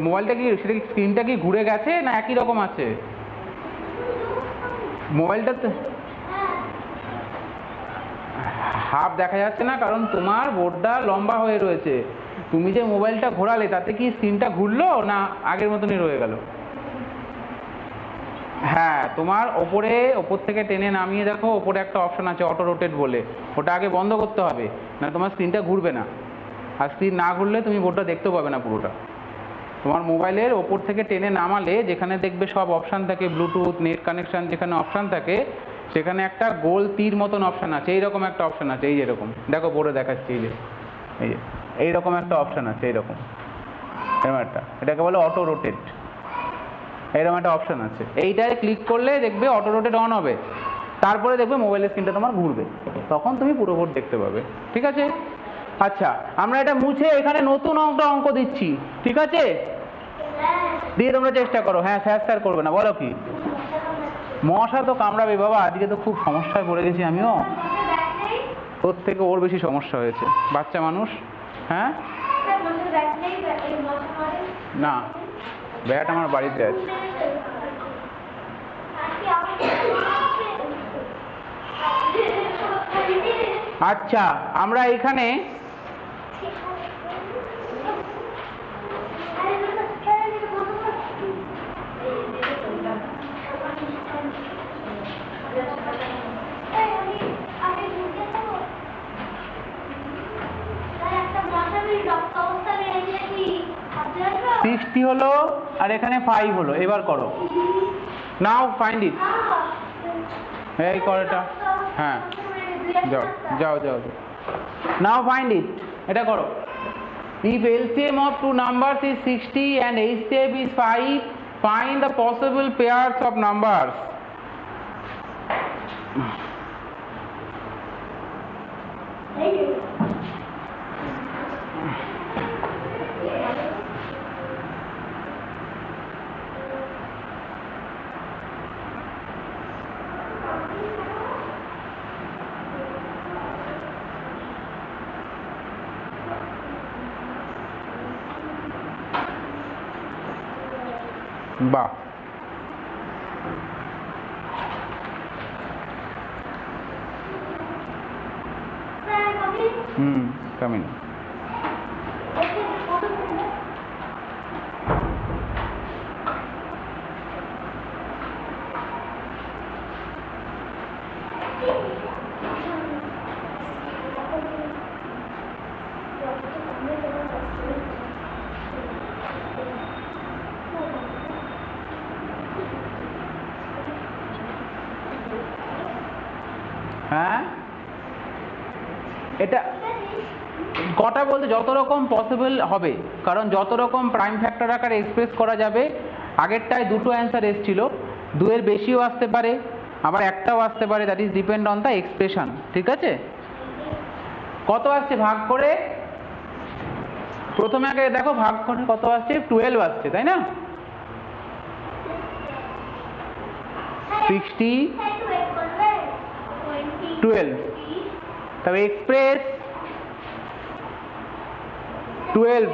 মোবাইলটা কি, সেটা কি স্ক্রিনটা কি ঘুরে গেছে না একই রকম আছে? মোবাইলটা হাফ দেখা যাচ্ছে না, কারণ তোমার বোর্ডটা লম্বা হয়ে রয়েছে। তুমি যে মোবাইলটা ঘোরালে তাতে কি স্ক্রিনটা ঘুরলো না আগের মতনই রয়ে গেল? হ্যাঁ, তোমার ওপর থেকে টেনে নামিয়ে দেখো, ওপরে একটা অপশন আছে অটো রোটেট বলে, ওটা আগে বন্ধ করতে হবে, না তোমার স্ক্রিনটা ঘুরবে না। আর স্ক্রিন না ঘুরলে তুমি বোর্ডটা দেখতেও পাবে না পুরোটা। তোমার মোবাইলের ওপর থেকে টেনে নামালে যেখানে দেখবে সব অপশান থাকে, ব্লুটুথ, নেট কানেকশন, যেখানে অপশান থাকে সেখানে একটা গোল তীর মতন অপশান আছে, এইরকম একটা অপশান আছে, এই যেরকম দেখো বোর্ডে দেখাচ্ছি, এই যে এইরকম একটা অপশান আছে, এইরকম এরকম একটা, এটাকে বলে অটো রোটেট। এরকম একটা অপশান আছে, এইটায় ক্লিক করলে দেখবে অটো রোটেট অন হবে, তারপরে দেখবে মোবাইলের স্ক্রিনটা তোমার ঘুরবে, তখন তুমি পুরো বোর্ড দেখতে পাবে। ঠিক আছে? আচ্ছা, আমরা এটা মুছে এখানে নতুন অঙ্ক দিচ্ছি, ঠিক আছে? দিয়ে তোমরা চেষ্টা করো। হ্যাঁ, স্যার করবে না, বলো কি? মশা তো কামড়াবে বাবা, আজকে তো খুব সমস্যায় পড়ে গেছি আমিও। ওর থেকে ওর বেশি সমস্যা হয়েছে, বাচ্চা মানুষ। হ্যাঁ, না ব্যাট আমার বাড়িতে আছে। আচ্ছা, আমরা এখানে সিক্সটি হলো আর এখানে 5 হলো, এবার করো। নাও ফাইন্ড ইট। এই করো এটা। হ্যাঁ, যাও। নাও ফাইন্ড ইট, এটা করো। If LCM of two numbers is 60 and HCF is 5, find the possible pairs of numbers. বাহ, কামিং। হ্যাঁ, এটা কটা বলতে যত রকম পসিবল হবে, কারণ যত রকম প্রাইম ফ্যাক্টর আকারে এক্সপ্রেস করা যাবে। আগেরটায় দুটো অ্যান্সার এসেছিল, দুয়ের বেশিও আসতে পারে, আবার একটাও আসতে পারে, that is depend on the expression. ঠিক আছে? কত আসছে ভাগ করে? প্রথমে আগে দেখো ভাগ করে কত আসছে, 12 আসছে, তাই না? 60 12 তবে express 12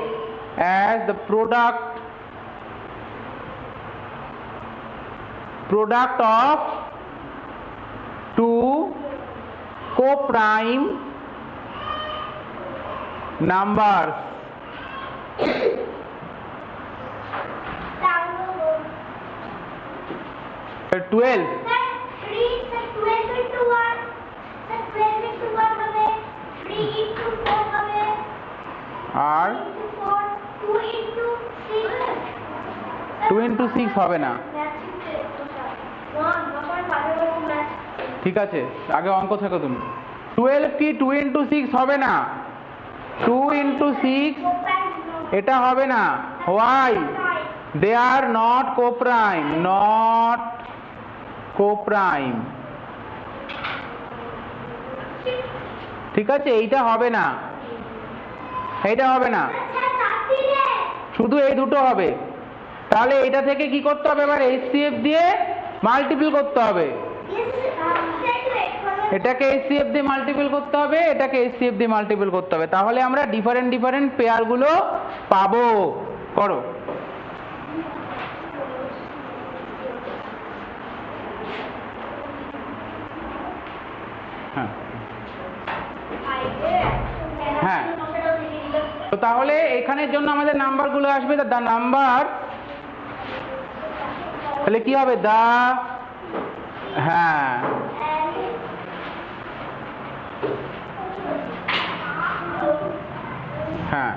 as the product of two co-prime numbers. 12 R 2 into 6 হবে না, ঠিক আছে? আগে অঙ্ক থাকো তুমি। 12 কি 2 into 6 হবে না? 2 into 6 এটা হবে না। Why? They are not co-prime, not co-prime, ঠিক আছে? এইটা হবে না, এইটা হবে না, শুধু এই দুটো হবে। তাহলে এটা থেকে কি করতে হবে? এবার HCF দিয়ে মাল্টিপল করতে হবে। এটাকে HCF দিয়ে মাল্টিপল করতে হবে, এটাকে HCF দিয়ে মাল্টিপল করতে হবে, তাহলে আমরা ডিফারেন্ট পেয়ার গুলো পাবো। করো। হ্যাঁ হ্যাঁ, তো তাহলে এখানের জন্য আমাদের নাম্বারগুলো আসবে, দা নাম্বার, তাহলে কি হবে? দা, হ্যাঁ হ্যাঁ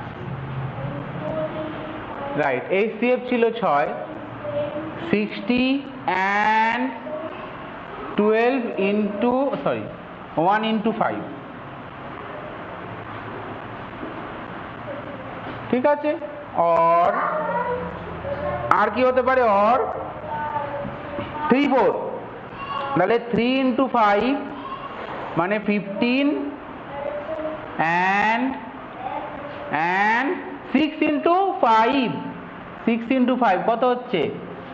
রাইট, HCF ছিল 6, 60 and 12 into 1 into 5, ঠিক আছে? আর কি হতে পারে? 3 4, তাহলে 3 into 5 মানে 15 and 6 into 5, 6 into 5 কত হচ্ছে?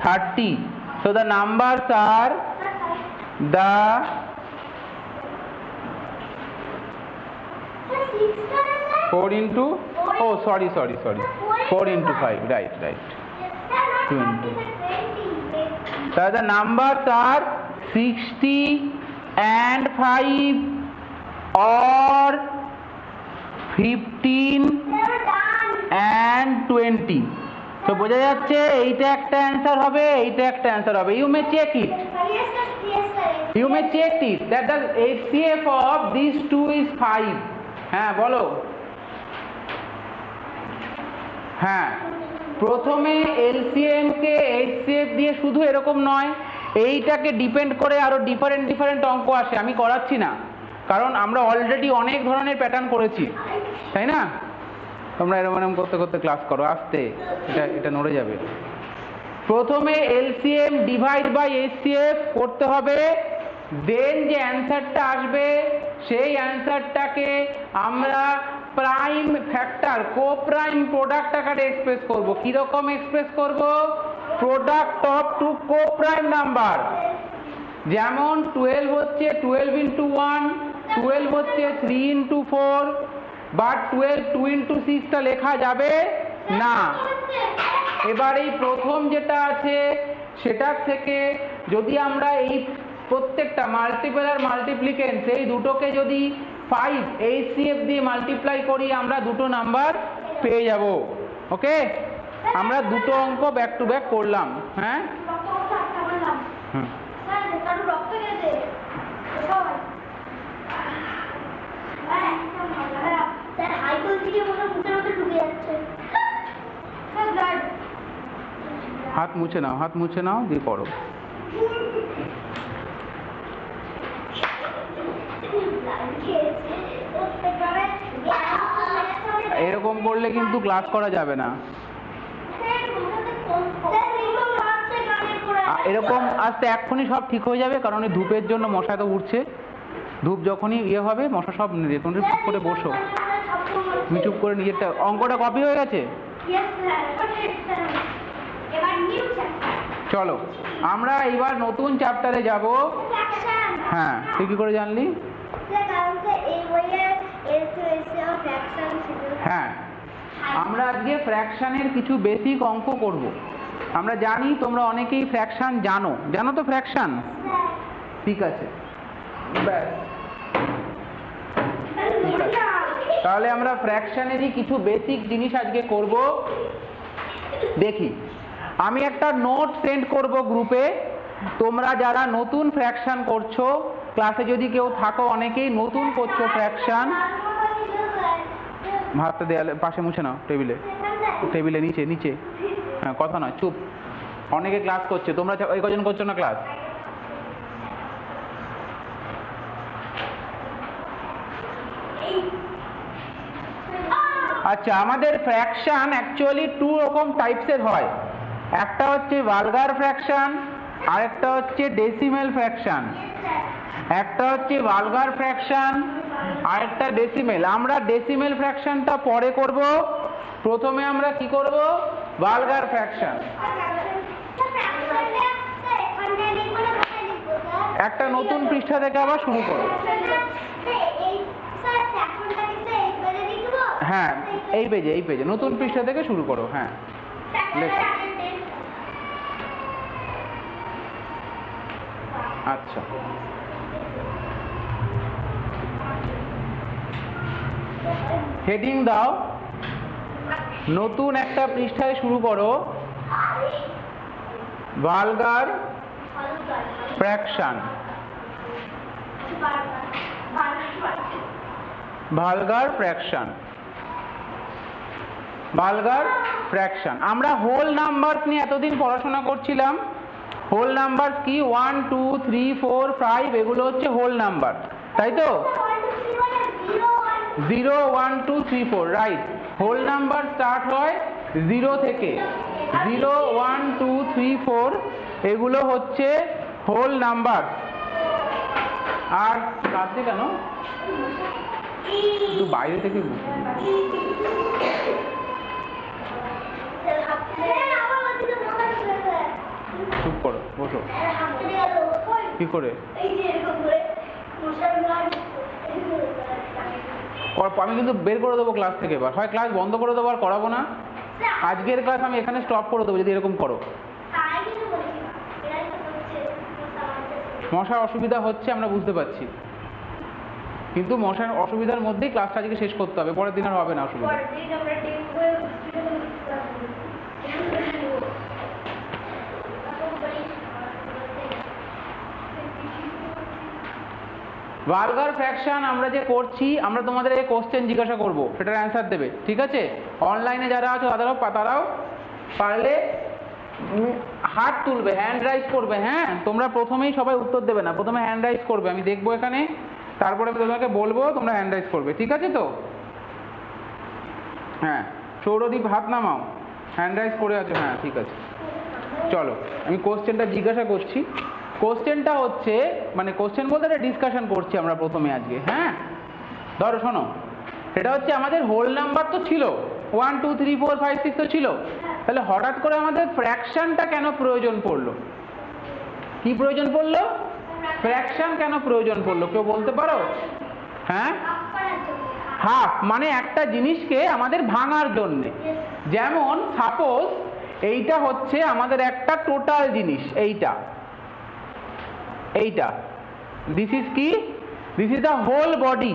30. So the numbers are the 4 into, oh sorry 4 into 5, right 20. So the numbers are 60 and 5 or 15 and 20. তো বোঝা যাচ্ছে এইটা একটা অ্যান্সার হবে, এইটা একটা অ্যান্সার হবে। You may check it. You may check it that the HCF of these two is 5. হ্যাঁ বলো। হ্যাঁ, প্রথমে LCM কে HCF দিয়ে শুধু এরকম নয়, এইটাকে ডিপেন্ড করে আরো ডিফারেন্ট অঙ্ক আসে। আমি করাচ্ছি না, কারণ আমরা অলরেডি অনেক ধরনের প্যাটার্ন করেছি, তাই না? তোমরা এরকম করতে করতে ক্লাস করো, আস্তে, এটা নড়ে যাবে। প্রথমে LCM ডিভাইড বাই HCF করতে হবে, দেন যে অ্যান্সারটা আসবে সেই অ্যান্সারটাকে আমরা প্রাইম ফ্যাক্টর, কো-প্রাইম প্রোডাক্ট আকারে এক্সপ্রেস করব। কিরকম এক্সপ্রেস করব? Product of two co-prime number. যেমন 12 হচ্ছে 12 into 1, 12 হচ্ছে 3 into 4, বাট 12 2 into 6 টা লেখা যাবে না। এবার এই প্রথম যেটা আছে সেটার থেকে যদি আমরা এই প্রত্যেকটা মাল্টিপল আর মাল্টিপ্লিকেন্ট সেই দুটোকে যদি 5 HCF দিয়ে মাল্টিপ্লাই করি, আমরা দুটো নাম্বার পেয়ে যাব। ওকে, আমরা দুটো অঙ্ক ব্যাক টু ব্যাক করলাম। হ্যাঁ হাত মুছে নাও দিয়ে করো। এরকম করলে কিন্তু ক্লাস করা যাবে না। এরকম আস্তে এক্ষুনি সব ঠিক হয়ে যাবে, কারণ এই ধূপের জন্য মশা তো উঠছে। ধূপ যখনই ইয়ে হবে মশা সব দেখুন, চুপ করে বসো, তুমি চুপ করে নিজেরটা। অঙ্কটা কপি হয়ে গেছে? চলো আমরা এইবার নতুন চ্যাপ্টারে যাব। ফ্র্যাকশন হ্যাঁ, তুই কি করে জানলি? কারণ এই বইয়ে এসে ফ্র্যাকশন ছিল। হ্যাঁ, আমরা আজকে ফ্র্যাকশনের কিছু বেসিক অঙ্ক করব। আমরা জানি তোমরা অনেকেই ফ্র্যাকশন জানো, জানো তো ফ্র্যাকশন? ঠিক আছে, ব্যাস ঠিক আছে। তাহলে আমরা ফ্র্যাকশনেরই কিছু বেসিক জিনিস আজকে করব। দেখি, আমি একটা নোট সেন্ড করব গ্রুপে। তোমরা যারা নতুন ফ্র্যাকশন করছো, ক্লাসে যদি কেউ থাকো, অনেকেই নতুন করছো ফ্র্যাকশন, হাতটা দেয়ালে পাশে মুছে নাও, টেবিলে নিচে নিচে। হ্যাঁ, কথা নয়, চুপ। অনেকে ক্লাস করছে, তোমরা এই কজন করছো না ক্লাস? আচ্ছা, আমাদের ফ্র্যাকশন অ্যাকচুয়ালি টু রকম টাইপসের হয়। একটা হচ্ছে ভালগার ফ্র্যাকশন, আর একটা হচ্ছে ডেসিমেল ফ্র্যাকশন। একটা হচ্ছে ভালগার ফ্র্যাকশন, আর একটা ডেসিমেল। আমরা ডেসিমেল ফ্র্যাকশনটা পরে করব, প্রথমে আমরা কি করব? Vulgar fraction. একটা নতুন পৃষ্ঠা থেকে আবার শুরু করো। হ্যাঁ, এই পেজে নতুন পৃষ্ঠা থেকে শুরু করো। হ্যাঁ, লেখো। আচ্ছা, হেডিং দাও, নতুন একটা পৃষ্ঠায় শুরু করো, vulgar fraction. Vulgar fraction, vulgar fraction. আমরা হোল নাম্বারস নিয়ে এতদিন পড়াশোনা করছিলাম। হোল নাম্বার কি? 1 2 3 4 5, এগুলো হচ্ছে হোল নাম্বার, তাই তো? 0 1 2 3 4, রাইট। হোল নাম্বার স্টার্ট হয় 0 থেকে। 0 1 2 3 4 এগুলো হচ্ছে হোল নাম্বার। আর কাছে কেন? একটু বাইরে থেকে চুপ করো, বসো। কি করে? আমি কিন্তু বের করে দেবো ক্লাস থেকে। এবার হয় ক্লাস বন্ধ করে দেবো, আর করাবো না। আজকের ক্লাস আমি এখানে স্টপ করে দেবো যদি এরকম করো। মশার অসুবিধা হচ্ছে আমরা বুঝতে পারছি, কিন্তু মশার অসুবিধার মধ্যেই ক্লাসটা আজকে শেষ করতে হবে, পরের দিন আর হবে না অসুবিধা। ভালগার ফ্র্যাকশন আমরা যে করছি, আমরা তোমাদের এই কোশ্চেন জিজ্ঞাসা করব, সেটার অ্যান্সার দেবে, ঠিক আছে? অনলাইনে যারা আছো তারাও পারলে হাত তুলবে, হ্যান্ড রাইজ করবে। হ্যাঁ, তোমরা প্রথমেই সবাই উত্তর দেবে না, প্রথমে হ্যান্ড রাইজ করবে। আমি দেখবো এখানে, তারপরে তোমাকে বলবো, তোমরা হ্যান্ড রাইজ করবে, ঠিক আছে তো? হ্যাঁ, সৌরদীপ হাত নামাও, হ্যান্ড রাইজ করে আছো। হ্যাঁ, ঠিক আছে। চলো, আমি কোশ্চেনটা জিজ্ঞাসা করছি। কোশ্চেনটা হচ্ছে, মানে কোশ্চেন বলতে একটা ডিসকাশন করছি আমরা প্রথমে আজকে। হ্যাঁ, ধরো শোনো, সেটা হচ্ছে আমাদের হোল নাম্বার তো ছিল 1 2 3 4 5 6 তো ছিল, তাহলে হঠাৎ করে আমাদের ফ্র্যাকশনটা কেন প্রয়োজন পড়লো? কি প্রয়োজন পড়লো? ফ্র্যাকশন কেন প্রয়োজন পড়লো, কেউ বলতে পারো? হ্যাঁ, হাফ মানে একটা জিনিসকে আমাদের ভাঙার জন্য। যেমন সাপোজ এইটা হচ্ছে আমাদের একটা টোটাল জিনিস, এইটা দিস ইজ কি? This is the whole body.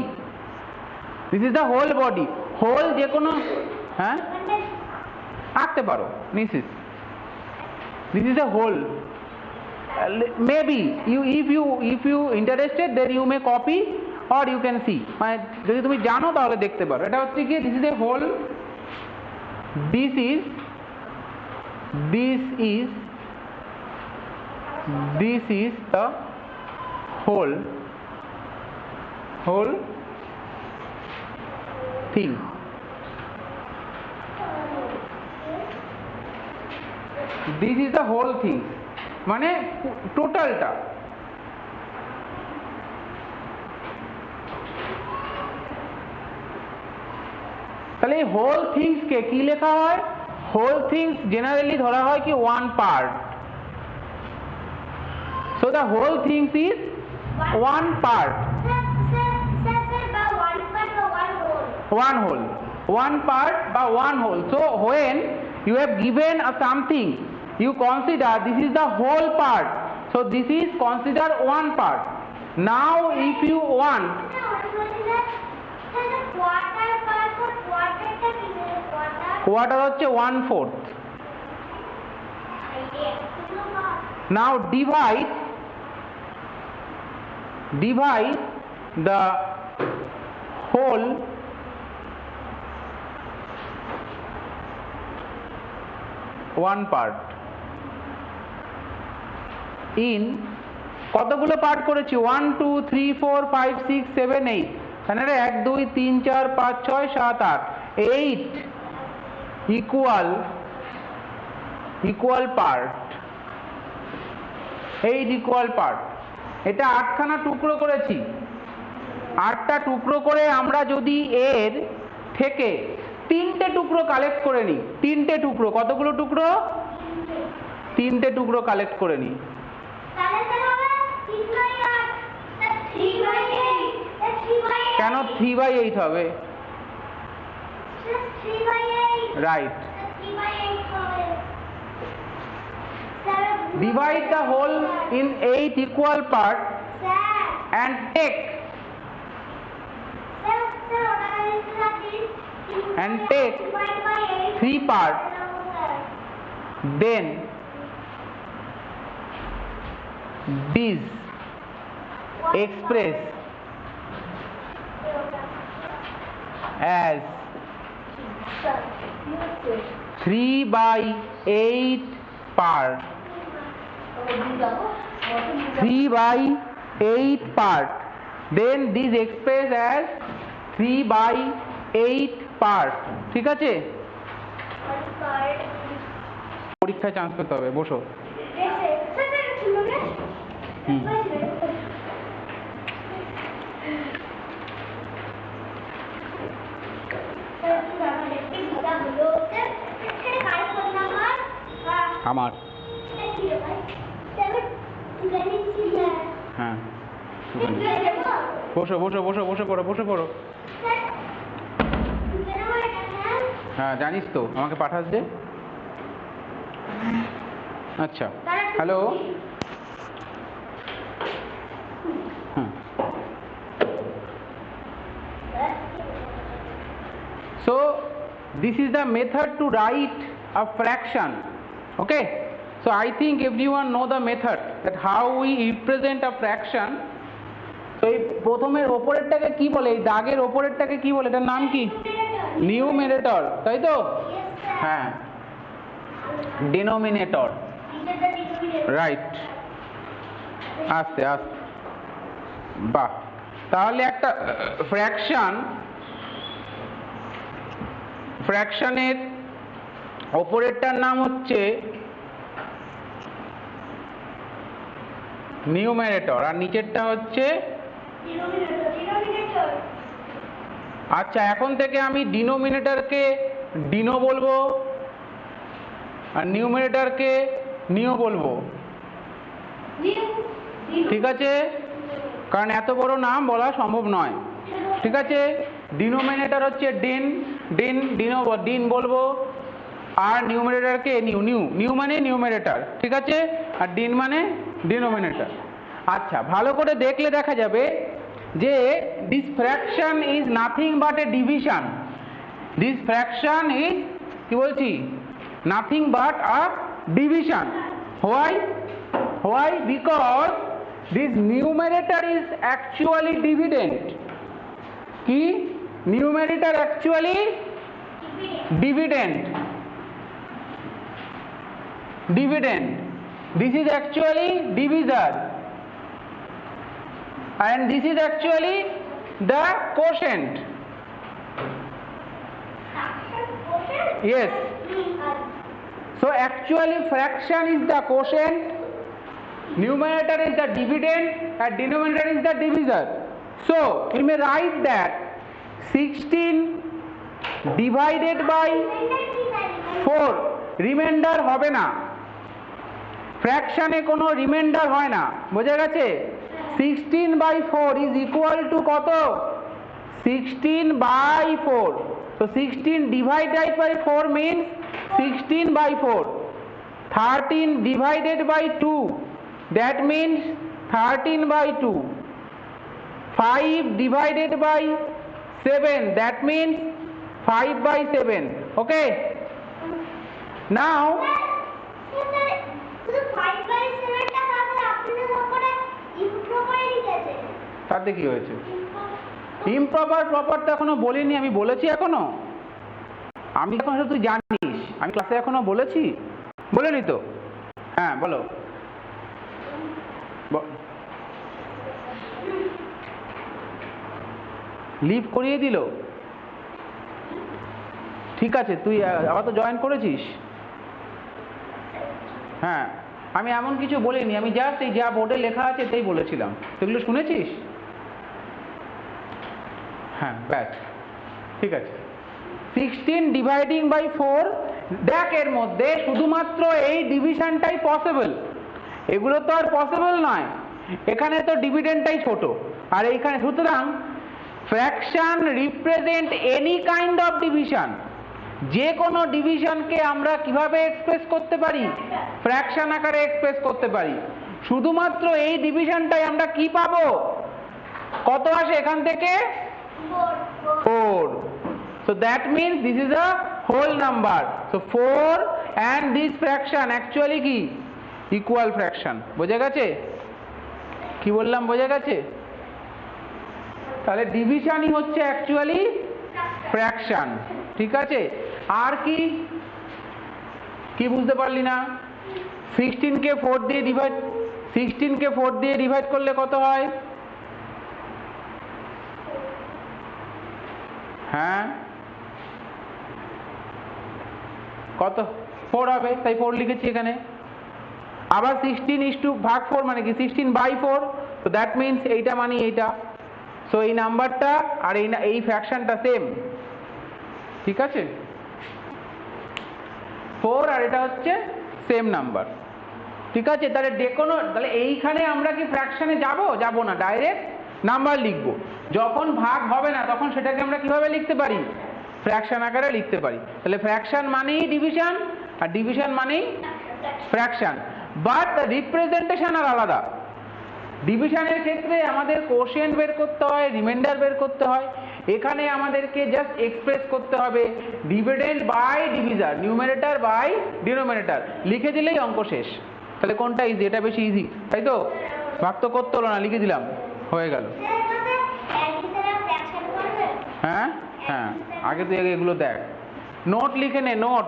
This is the whole body. Whole যে কোনো, হ্যাঁ আঁকতে পারো, this is the whole. Maybe if you interested then you may copy or you can see, মানে যদি তুমি জানো তাহলে দেখতে পারো। এটা হচ্ছে কি? This is a whole, this is the whole thing. This is the whole thing, মানে টোটালটা। তাহলে এই হোল থিংস কে কি লেখা হয়? হোল থিংস জেনারেলি ধরা হয় কি one part. the whole thing is one part. One whole. One part by one whole. So when you have given a something, you consider this is the whole part. So this is considered one part. Now if you want quarter হচ্ছে 1/4. Now divide the whole one part in কতগুলো পার্ট করেছি 1 2 3 4 5 6 7 8 এখানে 1 2 3 4 5 6 7 8 8 equal part 8 equal part এটা 8খানা টুকরো করেছি 8টা টুকরো করে আমরা যদি এর থেকে 3টে টুকরো কালেক্ট করে নিই 3টে টুকরো কতগুলো টুকরো 3টে টুকরো কালেক্ট করে নিই কেন 3/8 হবে right divide the whole in 8 equal part and take 3 part, then this express as 3/8 part. 3/8 part. Then this express as 3/8 part. ঠিক আছে পরীক্ষায় চান্স পেতে হবে বসো আমার হ্যাঁ বসো বসো বসো বসে পড়ো বসে পড়ো হ্যাঁ জানিস তো আমাকে পাঠাস যে আচ্ছা hello so this is the method to write a fraction. Okay, so I think everyone know the method that how we represent a fraction. So এই প্রথমের ওপরেরটাকে কি বলে এই দাগের ওপরেরটাকে কি বলে এটার নাম কি নিউমারেটর তাই তো হ্যাঁ ডিনোমিনেটর রাইট আস্তে আস্তে বাহ তাহলে একটা ফ্র্যাকশনের অপরেরটার নাম হচ্ছে নিউমারেটর আর নিচেরটা হচ্ছে আচ্ছা এখন থেকে আমি ডিনোমিনেটরকে ডিনো বলবো আর নিউমারেটরকে নিও বলবো ঠিক আছে কারণ এত বড় নাম বলা সম্ভব নয় ঠিক আছে ডিনোমিনেটর হচ্ছে ডিন বলবো আর নিউমারেটরকে নিউ মানে নিউমারেটর ঠিক আছে আর ডিন মানে ডিনোমিনেটর আচ্ছা ভালো করে দেখলে দেখা যাবে যে this fraction is nothing but a division this fraction is কি বলছি nothing but a division why because this numerator is actually dividend কি numerator actually dividend this is actually divisor and this is actually the quotient yes so actually fraction is the quotient numerator is the dividend and denominator is the divisor so we may write that 16 divided by 4 remainder হবে না ফ্র্যাকশনে কোনো রিমাইন্ডার হয় না, বোঝা গেছে? 16/4 ইজ ইকুয়াল টু কত? 16/4. So 16 divided by 4 means 16/4. 13 divided by 2, that means 13/2. 5 divided by 7, that means 5/7. Okay? Now তাতে কি হয়েছে? ইমপ্রপার প্রপার তো এখনো বলিনি, আমি বলেছি এখনো? আমি এখন তুই জানিস আমি ক্লাসে এখনো বলেছি? বলিনি তো? হ্যাঁ বলো। লিভ করিয়ে দিল? ঠিক আছে, তুই আবার তো জয়েন করেছিস। হ্যাঁ, আমি এমন কিছু বলিনি, আমি জাস্ট এই যা বোর্ডে লেখা আছে তাই বলেছিলাম। সেগুলো শুনেছিস? হ্যাঁ ব্যাস, ঠিক আছে। 16 ডিভাইডিং বাই 4, দেখ এর মধ্যে শুধুমাত্র এই ডিভিশনটাই পসিবল, এগুলো তো আর পসিবল নয়। এখানে তো ডিভিডেন্ডটাই ছোট, আর এইখানে, সুতরাং fraction represent any kind of division. যে কোনো ডিভিশনকে আমরা কিভাবে এক্সপ্রেস করতে পারি? ফ্র্যাকশন আকারে এক্সপ্রেস করতে পারি। শুধুমাত্র এই ডিভিশনটাই আমরা কি পাবো? কত আসে এখান থেকে? 4. So that means this is a whole number. So 4 and this fraction actually কি? Equal fraction. বোঝা গেছে? কি বললাম, বোঝা গেছে? তাহলে ডিভিশনই হচ্ছে অ্যাকচুয়ালি ফ্র্যাকশন, ঠিক আছে? আর কি কি বুঝতে পারলি না? 16 কে 4 দিয়ে ডিভাইড করলে কত হয়? হ্যাঁ, কত? 4 হবে, তাই 4 লিখেছি এখানে। আবার 16:4 মানে কি? 16/4. তো দ্যাট মিনস এইটা মানে এইটা। সো এই নাম্বারটা আর এই ফ্র্যাকশনটা সেম, ঠিক আছে? 4 আর এটা হচ্ছে সেম নাম্বার, ঠিক আছে? তাহলে এইখানে আমরা কি ফ্র্যাকশনে যাব না, ডাইরেক্ট নাম্বার লিখবো। যখন ভাগ হবে না তখন সেটাকে আমরা কিভাবে লিখতে পারি? ফ্র্যাকশন আকারে লিখতে পারি। তাহলে ফ্র্যাকশন মানেই ডিভিশন, আর ডিভিশন মানেই ফ্র্যাকশন, বাট রিপ্রেজেন্টেশন আর আলাদা। ডিভিশনের ক্ষেত্রে আমাদের কোশিয়েন্ট বের করতে হয়, রিমাইন্ডার বের করতে হয়। এখানে আমাদেরকে জাস্ট এক্সপ্রেস করতে হবে dividend by divisor, numerator by denominator, লিখে দিলেই অঙ্ক শেষ। তাহলে কোনটা ইজি? এটা বেশি ইজি, তাই তো? ভাগ তো করতে হলো না, লিখে দিলাম, হয়ে গেল। হ্যাঁ হ্যাঁ, আগে তুই এগুলো দেখ, নোট লিখে নে, note.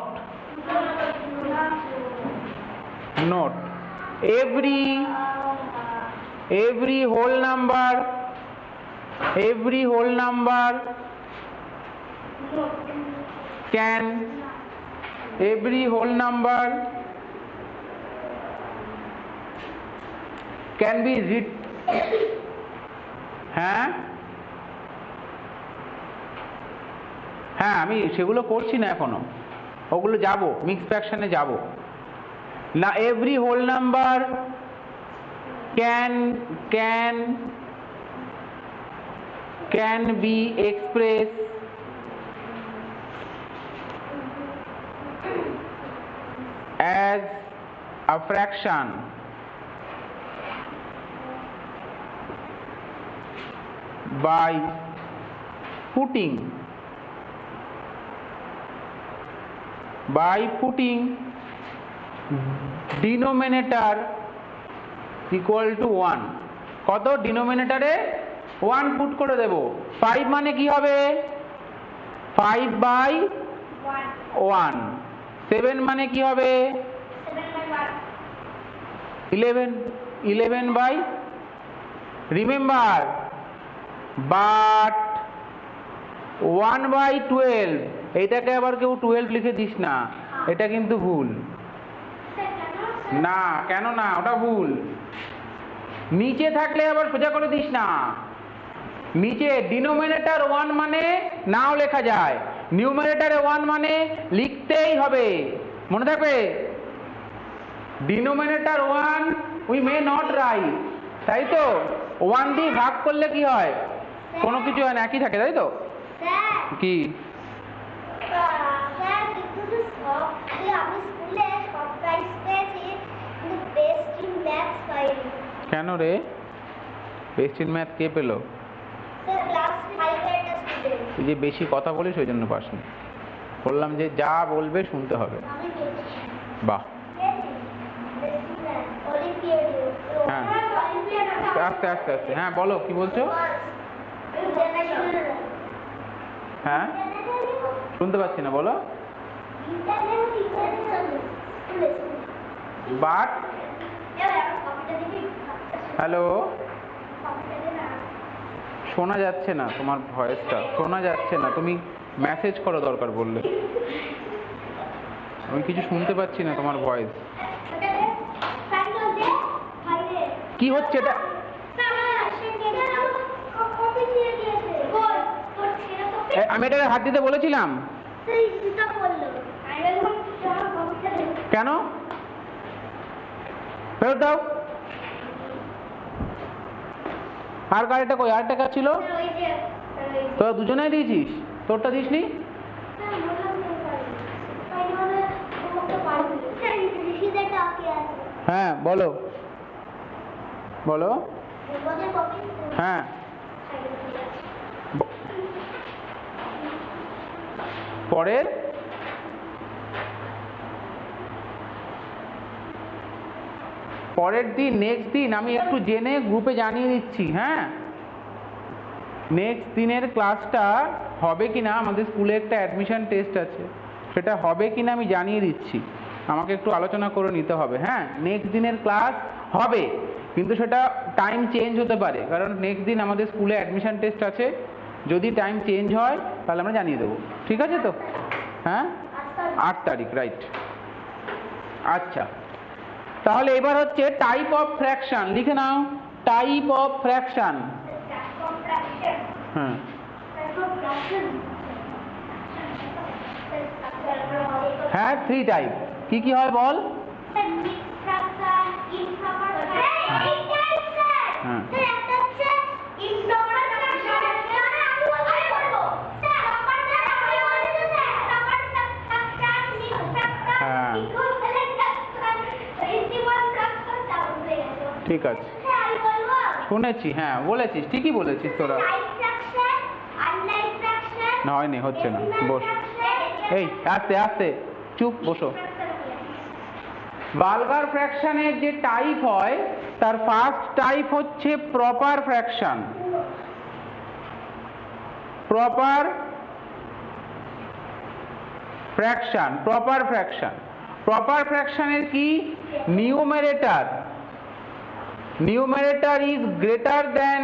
every whole number can be হ্যাঁ হ্যাঁ, আমি সেগুলো করছি না এখনো, ওগুলো যাব, মিক্স ফ্র্যাকশনে যাব না। Every whole number can be expressed as a fraction by putting denominator equal to 1. কত? ডিনোমিনেটরে 1 পুট করে দেব। 5 মানে কি হবে? 5/1। 7 মানে কি হবে? 11 বাই, রিমেম্বার, বাট 1/12। এইটাকে আবার কেউ 12 লিখে দিস না, এটা কিন্তু ভুল। না, কেন না? ওটা ভুল। নিচে থাকলে আবার সোজা করে দিস না। নিচে ডিনোমিনেটর 1 মানে নাও লেখা যায়, নিউমারেটরে 1 মানে লিখতেই হবে, মনে থাকবে? Denominator 1 we may not right, তাই তো? 1 দিয়ে ভাগ করলে কি হয়? কোনো কিছু হয় না, একই থাকে, তাই তো? স্যার কি? স্যার কিন্তু আমি স্কুলে সব প্রাইজ পেয়েছি কিন্তু বেস্ট ইন ম্যাথস পাইনি। কেন রে? বেস্ট ইন ম্যাথ কে পেলো? স্যার ক্লাস 5 এর একটা স্টুডেন্ট। তুই যে বেশি কথা বলিস ওই জন্য পাসনি। বললাম যে যা বলবে শুনতে হবে। আমি পেয়েছি। বাহ, বেস্ট ইন ম্যাথস অলিম্পিয়াড। হ্যাঁ। আস্তে আস্তে আস্তে, হ্যাঁ বলো কি বলছো? হ্যাঁ শুনতে পাচ্ছি না, বলো। বাট হ্যালো, শোনা যাচ্ছে না তোমার ভয়েসটা, শোনা যাচ্ছে না। তুমি মেসেজ করো দরকার বললে। আমি কিছু শুনতে পাচ্ছি না তোমার ভয়েস। কি হচ্ছে এটা? আমি এটাকে হাত দিতে বলেছিলাম। কেন? ফেরত দাও। আর গাড়িটা কই? আরেকটা কাজ ছিল। তোরা দুজনেই দিয়েছিস? তোরটা দিসনি? হ্যাঁ বলো বলো। হ্যাঁ পরের দিন, নেক্সট দিন আমি একটু জেনে গ্রুপে জানিয়ে দিচ্ছি। হ্যাঁ, নেক্সট দিনের ক্লাসটা হবে কিনা, আমাদের স্কুলে একটা অ্যাডমিশন টেস্ট আছে, সেটা হবে কিনা আমি জানিয়ে দিচ্ছি। আমাকে একটু আলোচনা করে নিতে হবে। হ্যাঁ, নেক্সট দিনের ক্লাস হবে, কিন্তু সেটা টাইম চেঞ্জ হতে পারে, কারণ নেক্সট দিন আমাদের স্কুলে অ্যাডমিশন টেস্ট আছে। যদি টাইম চেঞ্জ হয় তাহলে আমরা জানিয়ে দেবো, ঠিক আছে তো? হ্যাঁ 8 তারিখ, রাইট। আচ্ছা, তাহলে এবার হচ্ছে টাইপ অফ ফ্র্যাকশন, লিখে নাও। Type of fraction. হ্যাঁ হ্যাঁ 3 টাইপ। কি কি হয় বল? হ্যাঁ ঠিক আছে, শুনেছি, হ্যাঁ বলেছিস, ঠিকই বলেছিস তোরা। না হয়নি, হচ্ছে না, বস। এই আস্তে আস্তে, চুপ, বসো। ভালগার ফ্র্যাকশনের যে টাইপ হয় তার ফার্স্ট টাইপ হচ্ছে proper fraction. Proper fraction, proper fraction. Proper ফ্র্যাকশনের কি? Numerator is greater than,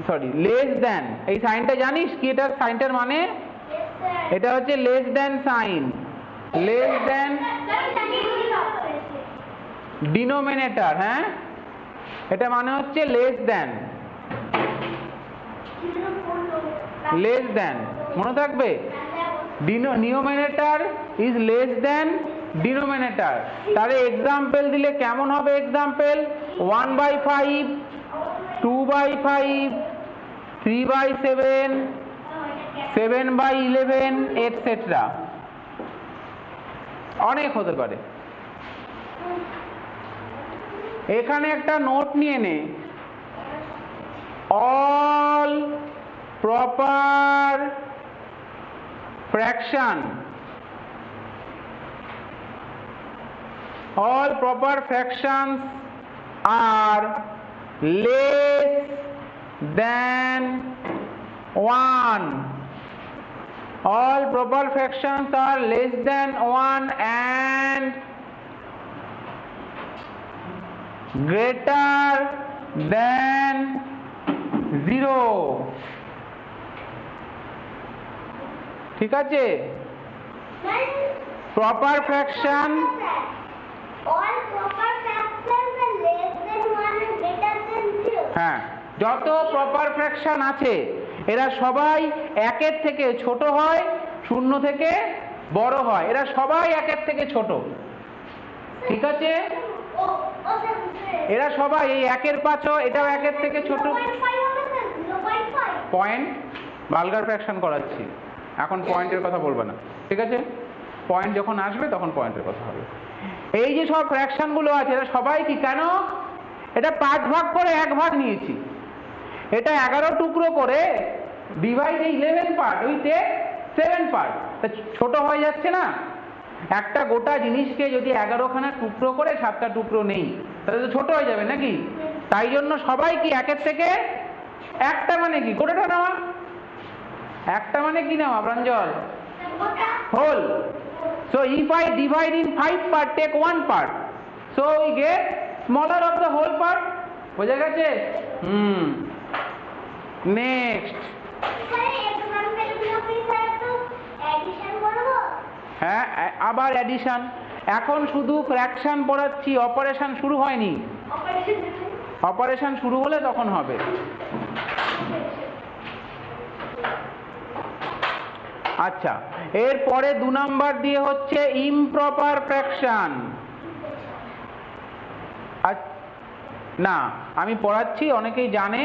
sorry, less than. এই সাইনটা জানিস কি? এটার সাইনটার মানে এটা হচ্ছে less than sign. Less than denominator. হ্যাঁ, এটা মানে হচ্ছে লেস দ্যান। লেস দ্যান মনে থাকবে। Numerator is less than denominator. তাহলে এক্সাম্পল দিলে কেমন হবে? Example 1/5, 2/5, 3/7, 7/11, etcetera. অনেক হতে পারে। এখানে একটা নোট নিয়ে নে। All proper fraction, all proper fractions are less than 1. All proper fractions are less than 1 and greater than 0. ঠিক আছে? Proper fraction, all proper fractions are less than 1 and greater than 0. হ্যাঁ, যত প্রপার ফ্র্যাকশন আছে এরা সবাই একের থেকে ছোট হয়, শূন্য থেকে বড় হয়। এরা সবাই একের থেকে ছোট। ঠিক আছে? ও ও স্যার এরা সবাই এই 1/5, এটাও 1 থেকে ছোট 0.5 হবে স্যার 0.5 পয়েন্ট। ভালগার ফ্র্যাকশন করাচ্ছি, এখন পয়েন্টের কথা বলবো না, ঠিক আছে? পয়েন্ট যখন আসবে তখন পয়েন্টের কথা হবে। এই যে সব ফ্র্যাকশন গুলো আছে এরা সবাই কি, কেন এটা 5 ভাগ করে 1 ভাগ নিয়েছি, এটা 11 টুকরো করে ডিভাইড 11 পার্ট উইথ 7 পার্ট, তা ছোট হয়ে যাচ্ছে না? একটা গোটা জিনিসকে যদি 11খানা টুকরো করে 7টা টুকরো নেই তাহলে তো ছোট হয়ে যাবে নাকি? তাই জন্য সবাই কি 1 থেকে একটা মানে কি গোটাটা নেওয়া, একটা মানে কি নেওয়া প্রাঞ্জল? Whole. So if I divide in 5 part, take 1 part, so we get smaller of the whole part. বোঝা গেছে? নেক্সট। হ্যাঁ, আবার অ্যাডিশন। এখন শুধু ফ্র্যাকশন পড়াচ্ছি, অপারেশন শুরু হয়নি। অপারেশন শুরু হলে তখন হবে। আচ্ছা, এরপরে 2 নাম্বার দিয়ে হচ্ছে ইমপ্রপার ফ্র্যাকশন। না, আমি পড়াচ্ছি, অনেকেই জানে,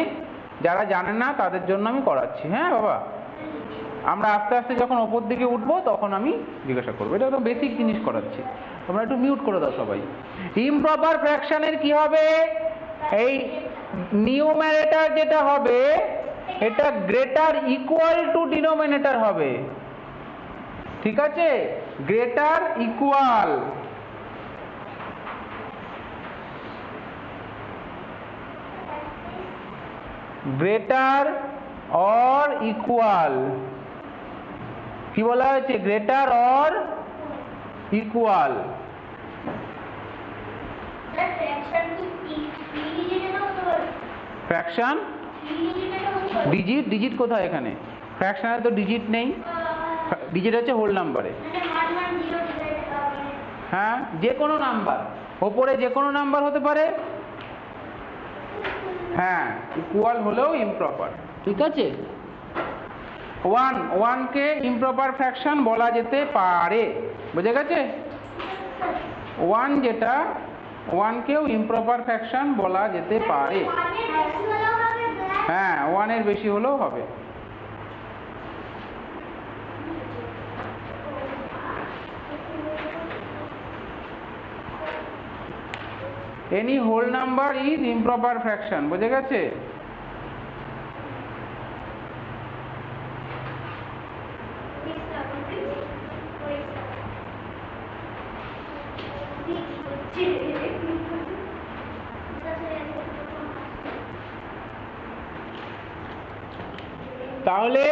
যারা জানে না তাদের জন্য আমি করাচ্ছি। হ্যাঁ বাবা, আমরা আস্তে আস্তে যখন ওপর দিকে উঠবো তখন আমি জিজ্ঞাসা করবো। এটা তো বেসিক জিনিস করাচ্ছি, তোমরা একটু মিউট করে দাও সবাই। ইমপ্রপার ফ্র্যাকশনের কি হবে? এই নিউমারেটর যেটা হবে এটা গ্রেটার ইকুয়াল টু ডিনোমিনেটর হবে, ঠিক আছে? Greater equal, greater or equal, কি বলা হয়েছে? Greater or equal. Fraction digit, digit কোথায় এখানে? ফ্র্যাকশনে তো ডিজিট নেই, ডিজিট আছে হোল নাম্বারে। হ্যাঁ, যে কোনো নাম্বার, ওপরে যে কোনো নাম্বার হতে পারে। হ্যাঁ, ইকুয়াল হলেও ইমপ্রপার, ঠিক আছে? 1 কে ইমপ্রপার ফ্র্যাকশন বলা যেতে পারে, বুঝে গেছে? 1 যেটা, 1 কেও ইমপ্রপার ফ্র্যাকশন বলা যেতে পারে। হ্যাঁ, 1 এর বেশি হলেও হবে। Any whole number is improper fraction, বুঝে গেছে? তাহলে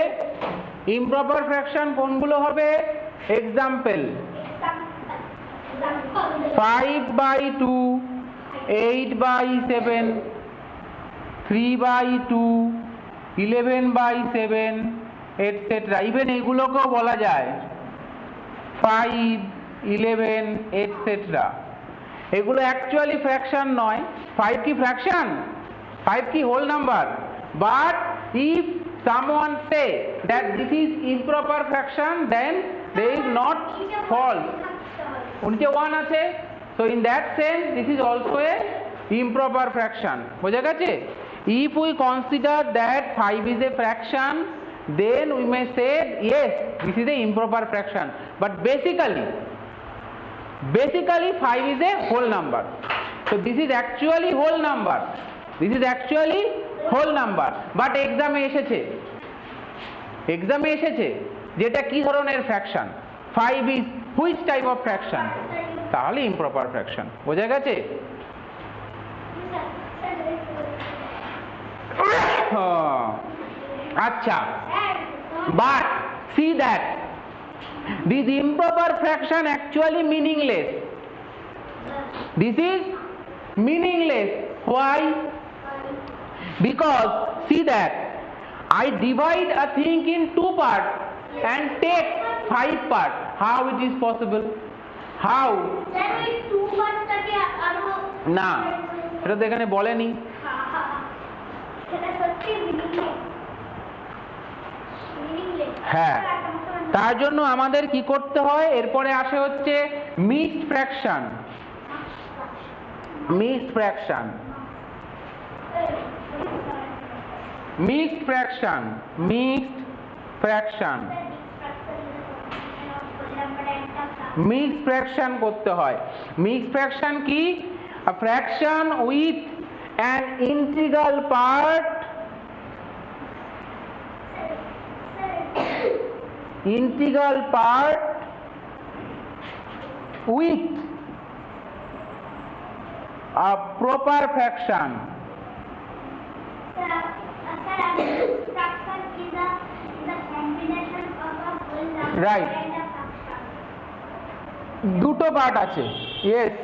ইমপ্রপার ফ্র্যাকশন কোনগুলো হবে? Example: 5/2, 8/7, 3/2, 11/7, etcetera. ইভেন এগুলোকেও বলা যায় 5, 11, এটসেট্রা। এগুলো অ্যাকচুয়ালি ফ্র্যাকশন নয়। 5 কি ফ্র্যাকশন? 5 কি whole number? But if someone say that this is improper fraction, then there is not false. নিচে 1 আছে, so in that sense this is also a improper fraction, বোঝা গেছে? If we consider that 5 is a fraction, then we may say yes, this is a improper fraction, but basically 5 is a whole number, so this is actually whole number, this is actually whole number, but এক্সামে এসেছে যেটা কি ধরনের fraction? 5 is which type of fraction? তাহলে ইমপ্রপার ফ্র্যাকশন, বোঝা গেছে? আচ্ছা, but see that this improper fraction actually meaningless. This is meaningless. Why? Because see that I divide a thing in 2 parts and take 5 parts. How it is possible? How? না, এটা তো এখানে বলেনি। হ্যাঁ, তার জন্য আমাদের কি করতে হয়? এরপরে আসে হচ্ছে mixed fraction. mixed fraction, mixed fraction, mixed fraction, mixed fraction করতে হয়। mixed fraction কি? a fraction with an integral part, integral part with a proper fraction. Fraction is the combination of a whole number Right. and a fraction. দুটো পার্ট আছে। ইয়েস,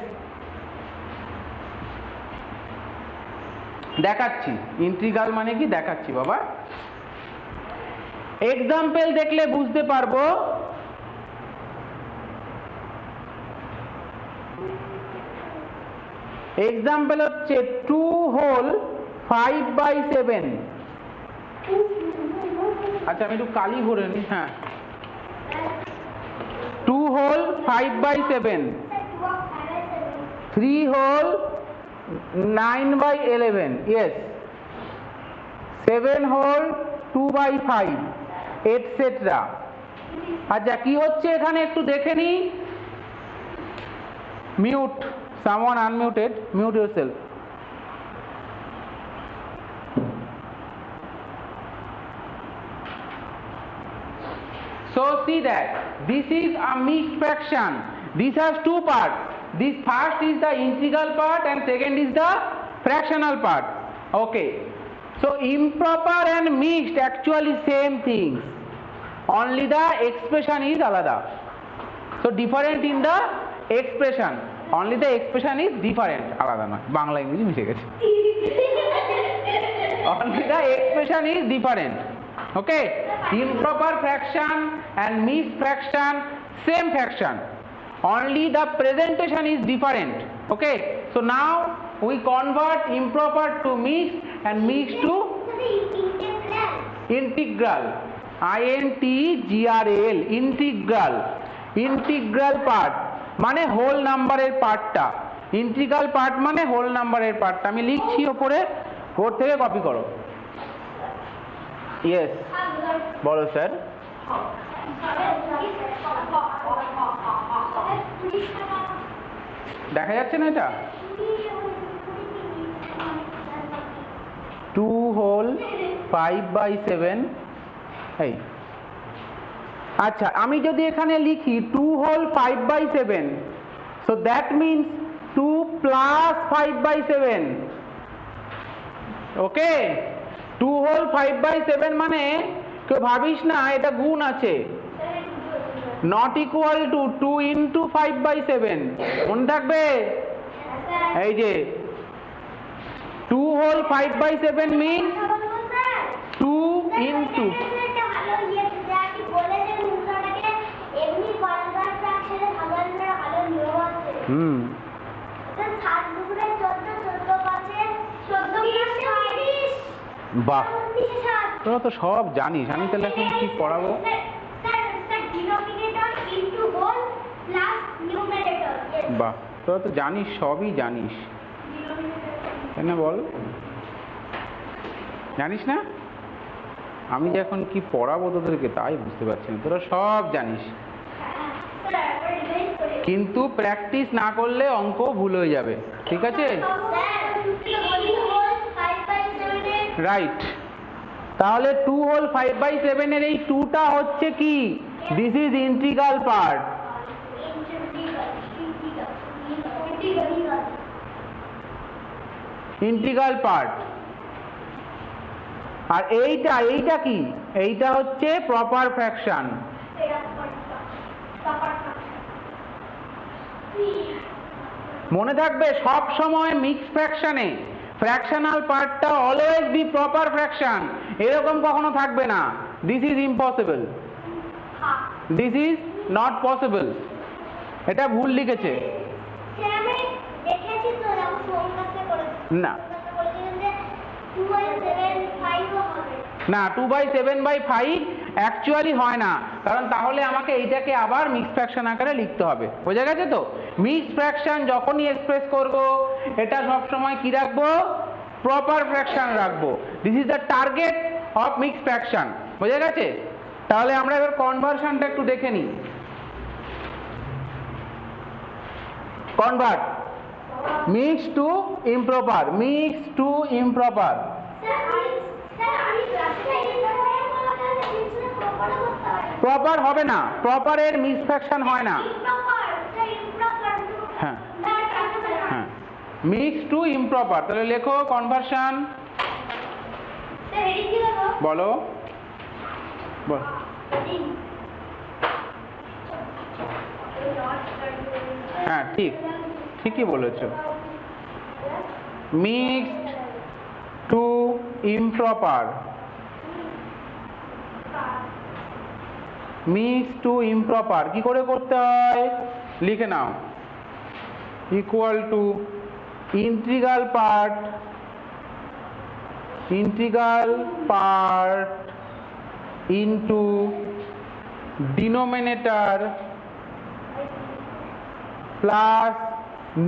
দেখাচ্ছি ইন্টিগ্রাল মানে কি দেখাচ্ছি বাবা। এক্সাম্পল দেখলে বুঝতে পারবো। এক্সাম্পল হচ্ছে 2 হোল 5/7। আচ্ছা আমি একটু কালি ভরে নি। হ্যাঁ, 2 whole 5/7, 3 whole 9/11, yes, 7 whole 2/5, etcetera. আচ্ছা কি হচ্ছে এখানে একটু দেখে নি। Mute, someone unmuted, mute yourself. So see that this is a mixed fraction. This has two parts. This first is the integral part and second is the fractional part. Okay. So improper and mixed actually same things. Only the expression is alada. So different in the expression. Only the expression is different. Alada na. Bangla English মিশে গেছে। Only the expression is different. Okay, improper fraction and mixed fraction, same fraction, only the presentation is different. Okay, so now we convert improper to mixed and mixed to integral, INTGRAL, integral, integral part মানে হোল নাম্বারের পার্টটা, ইন্টিগ্রাল পার্ট মানে হোল নাম্বারের পার্টটা। আমি লিখছি ওপরে, ওর থেকে কপি করো। ইয়েস, বলো স্যার। দেখা যাচ্ছে না এটা? 2 হোল 5/7। এই আচ্ছা আমি যদি এখানে লিখি 2 whole 5/7, so that means 2 plus 5/7. Okay, 2 whole 5/7 মানে কেউ ভাবিস না এটা গুণ আছে, নট ইকুয়াল টু 2 ইন্টু 5/7। মনে থাকবে? এই যে 2 হোল 5/7 মিন 2 ইন্টু, বাহ তোরা তো সব জানিস, আমি তাহলে এখন কি পড়াবো? বাহ তোরা তো জানিস, সবই জানিস, তাই না? বল, জানিস না? আমি যে এখন কি পড়াবো তোদেরকে তাই বুঝতে পারছি না। তোরা সব জানিস, কিন্তু প্র্যাকটিস না করলে অঙ্ক ভুল হয়ে যাবে, ঠিক আছে? রাইট, তাহলে 2 হোল 5/7 এর এই 2টা হচ্ছে কি? This is integral part. Integral part. আর এইটা কি? এইটা হচ্ছে প্রপার ফ্র্যাকশন। মনে থাকবে সব সময় মিক্স ফ্র্যাকশনে ফ্র্যাকশনাল পার্টটা অলওয়েজ বি প্রপার ফ্র্যাকশন, এরকম কখনো থাকবে না। This is impossible, this is not possible. এটা ভুল লিখেছে না। 2/7/5 হবে না, 2/7/5 অ্যাকচুয়ালি হয় না, কারণ তাহলে আমাকে এইটাকে আবার মিক্স ফ্র্যাকশন আকারে লিখতে হবে। বোঝা গেছে তো? মিক্স ফ্র্যাকশন যখনই এক্সপ্রেস করব, এটা সব সময় কি রাখবো? প্রপার ফ্র্যাকশন রাখবো। This is the target of mix fraction. বোঝা গেছে? তাহলে আমরা এবার কনভার্সনটা একটু দেখে নিই। Convert mix to improper, mix to improper. Proper হবে না, প্রপারের মিক্স ফ্র্যাকশন হয় না। হ্যাঁ হ্যাঁ, মিক্স টু ইমপ্রপার। তাহলে লেখো কনভার্সন। বলো বল। হ্যাঁ ঠিক, ঠিকই বলেছো। Mixed to improper, mix to improper কি করে করতে হয় লিখে নাও। Equal to integral part, integral part into denominator plus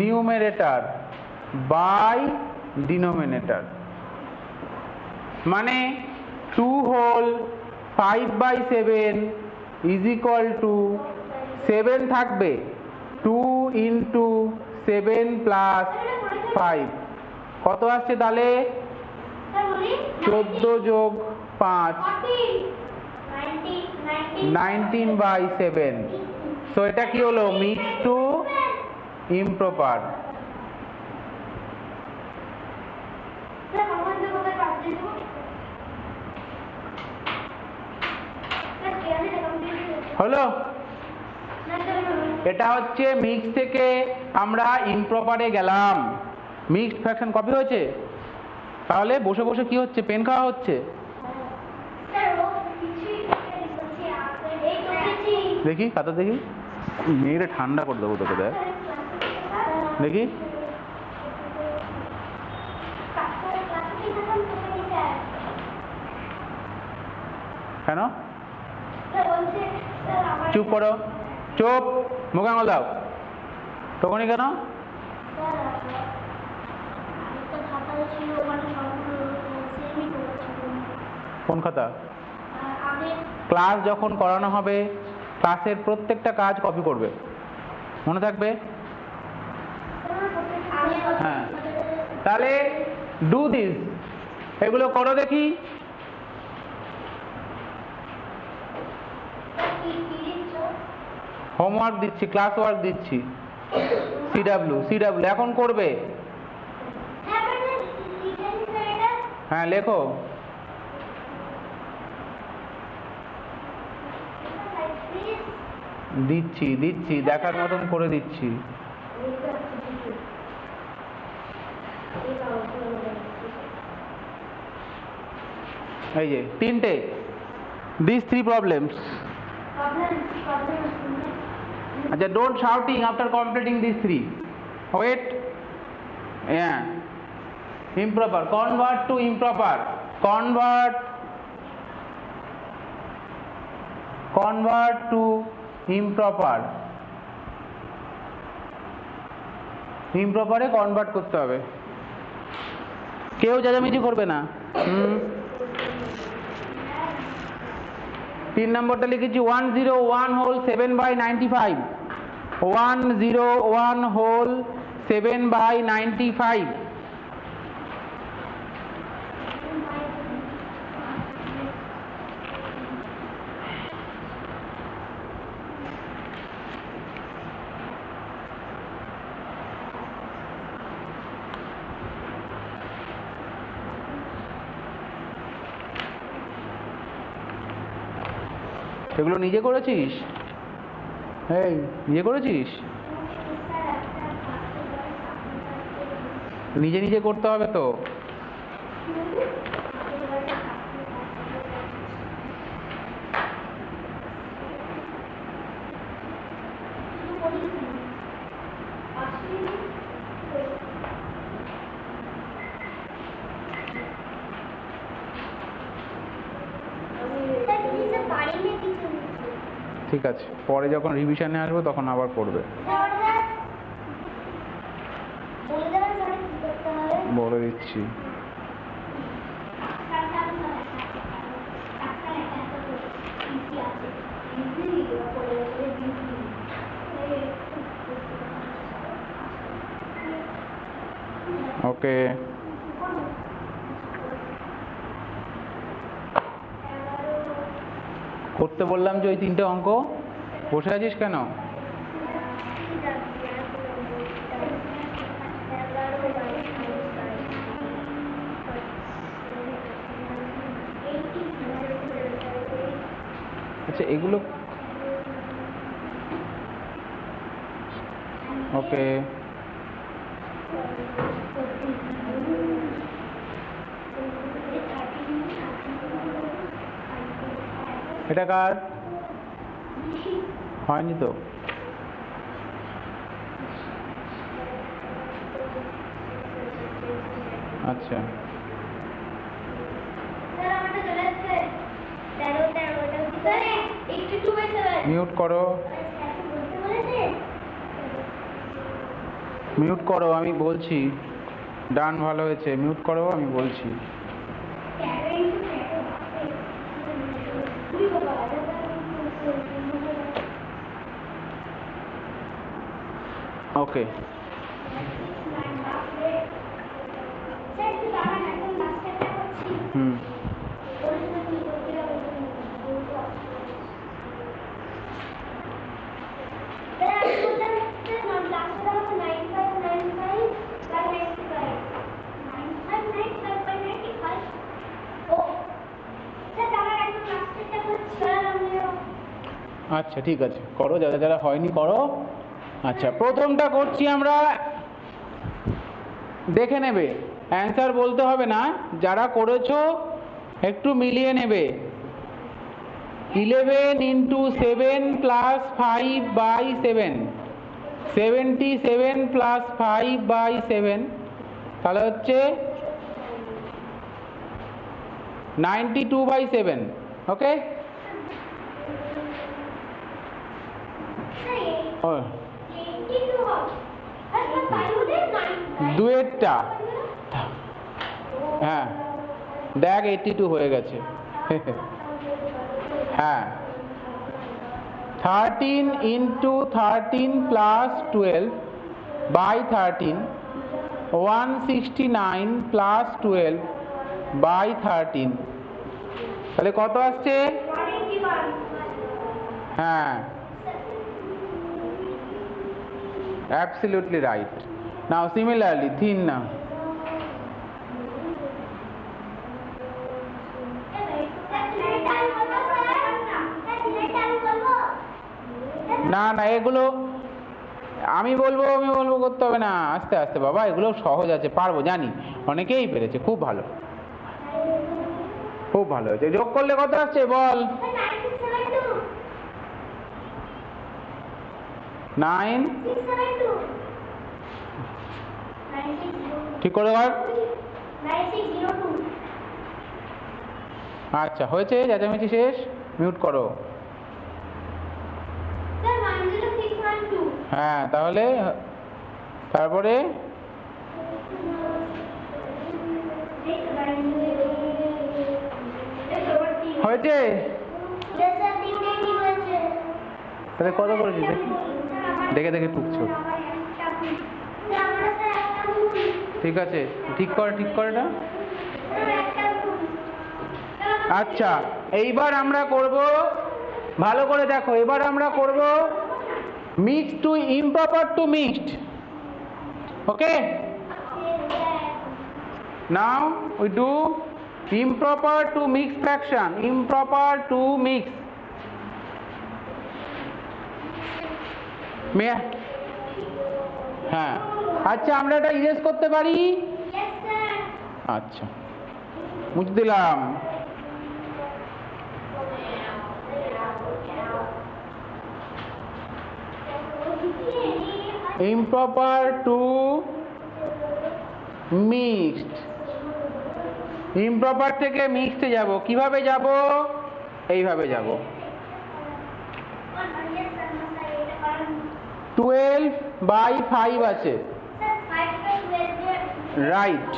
numerator by denominator. মানে 2 হোল 5/7 ইজ ইকুয়াল টু 7 থাকবে 2 ইন্টু 7 প্লাস 5 কত আসছে তাহলে? 14 যোগ 5 19/7। সো এটা কি হলো? Mix to improper. হলো? এটা হচ্ছে মিক্স থেকে আমরা ইমপ্রপারে গেলাম। মিক্সড ফ্র্যাকশন কপি হয়েছে? তাহলে বসে বসে কি হচ্ছে? পেন খাওয়া হচ্ছে? দেখি খাতা দেখি, মেয়েটা ঠান্ডা করে দেবো তোকে। দেখ দেখি কেন? চুপ করো, চুপ, মুখ আঙুল দাও। তখনই কেন? কোন খাতা? ক্লাস যখন করানো হবে ক্লাসের প্রত্যেকটা কাজ কপি করবে, মনে থাকবে? হ্যাঁ, তাহলে ডু দিস, এগুলো করো দেখি। হোমওয়ার্ক দিচ্ছি, ক্লাস ওয়ার্ক দিচ্ছি। সিডাব্লিউ, সিডাব্লিউ এখন করবে। হ্যাঁ লেখো। দিচ্ছি দিচ্ছি, দেখার মতন করে দিচ্ছি। এই যে তিনটে, these 3 problems. আচ্ছা, don't shouting after completing these 3. Wait. Yeah. Improper. Convert to improper. Convert to improper. ইমপ্রপারে কনভার্ট করতে হবে। কেউ জাজামিজি করবে না। 3 নম্বরটা লিখেছি 101 হোল 7/95। 101 হোল 7/95। এগুলো নিজে করেছিস? এই নিজে করেছিস? নিজে নিজে করতে হবে তো। ঠিক আছে, পরে যখন রিভিশনে আসবো তখন আবার করবে। বলে দেবেন পরে কি করতে হবে? বলে দিচ্ছি। ওকে, করতে বললাম যে ওই 3টে অঙ্ক, বসে আছিস কেন? আচ্ছা এগুলো ওকে, এটা কার? হয়নি তো। আচ্ছা মিউট করো, মিউট করো, আমি বলছি। ডান, ভালো হয়েছে, মিউট করো, আমি বলছি। ওকে, হুম, আচ্ছা ঠিক আছে, করো, যারা যারা হয়নি করো। আচ্ছা প্রথমটা করছি আমরা, দেখে নেবে, অ্যান্সার বলতে হবে না, যারা করেছো একটু মিলিয়ে নেবে। 11 into 7 plus 5 by 7, 77 plus 5 by 7, তাহলে হচ্ছে 92 by 7। ওকে, দুয়েরটা, হ্যাঁ দেখ 82 হয়ে গেছে। হ্যাঁ 13 into 13 plus 12 by 13, 169 plus 12 by 13, তাহলে কত আসছে? হ্যাঁ absolutely right. Now similarly thin now, না না এগুলো আমি বলবো করতে হবে না, আস্তে আস্তে বাবা, এগুলো সহজ আছে, পারবো, জানি অনেকেই পেরেছে, খুব ভালো, খুব ভালো হয়েছে। যোগ করলে কত আসছে বল? 9, ঠিক করে বল। আচ্ছা হয়েছে, চেঁচামেচি শেষ, মিউট করো। হ্যাঁ তাহলে তারপরে হয়েছে, তাহলে কত করেছিস দেখে দেখে টুকছো। ঠিক আছে, ঠিক কর, ঠিক কর এটা। আচ্ছা এইবার আমরা করব, ভালো করে দেখো, এবার আমরা করব mixed to improper to mixed. Okay, now we do improper to mixed fraction, improper to mix. হ্যাঁ আচ্ছা আমরা এটা ইরেজ করতে পারি? আচ্ছা মুছে দিলাম। improper to mixed, improper থেকে mixed যাব, কিভাবে যাব? এইভাবে যাব। 12/5 আছে, রাইট।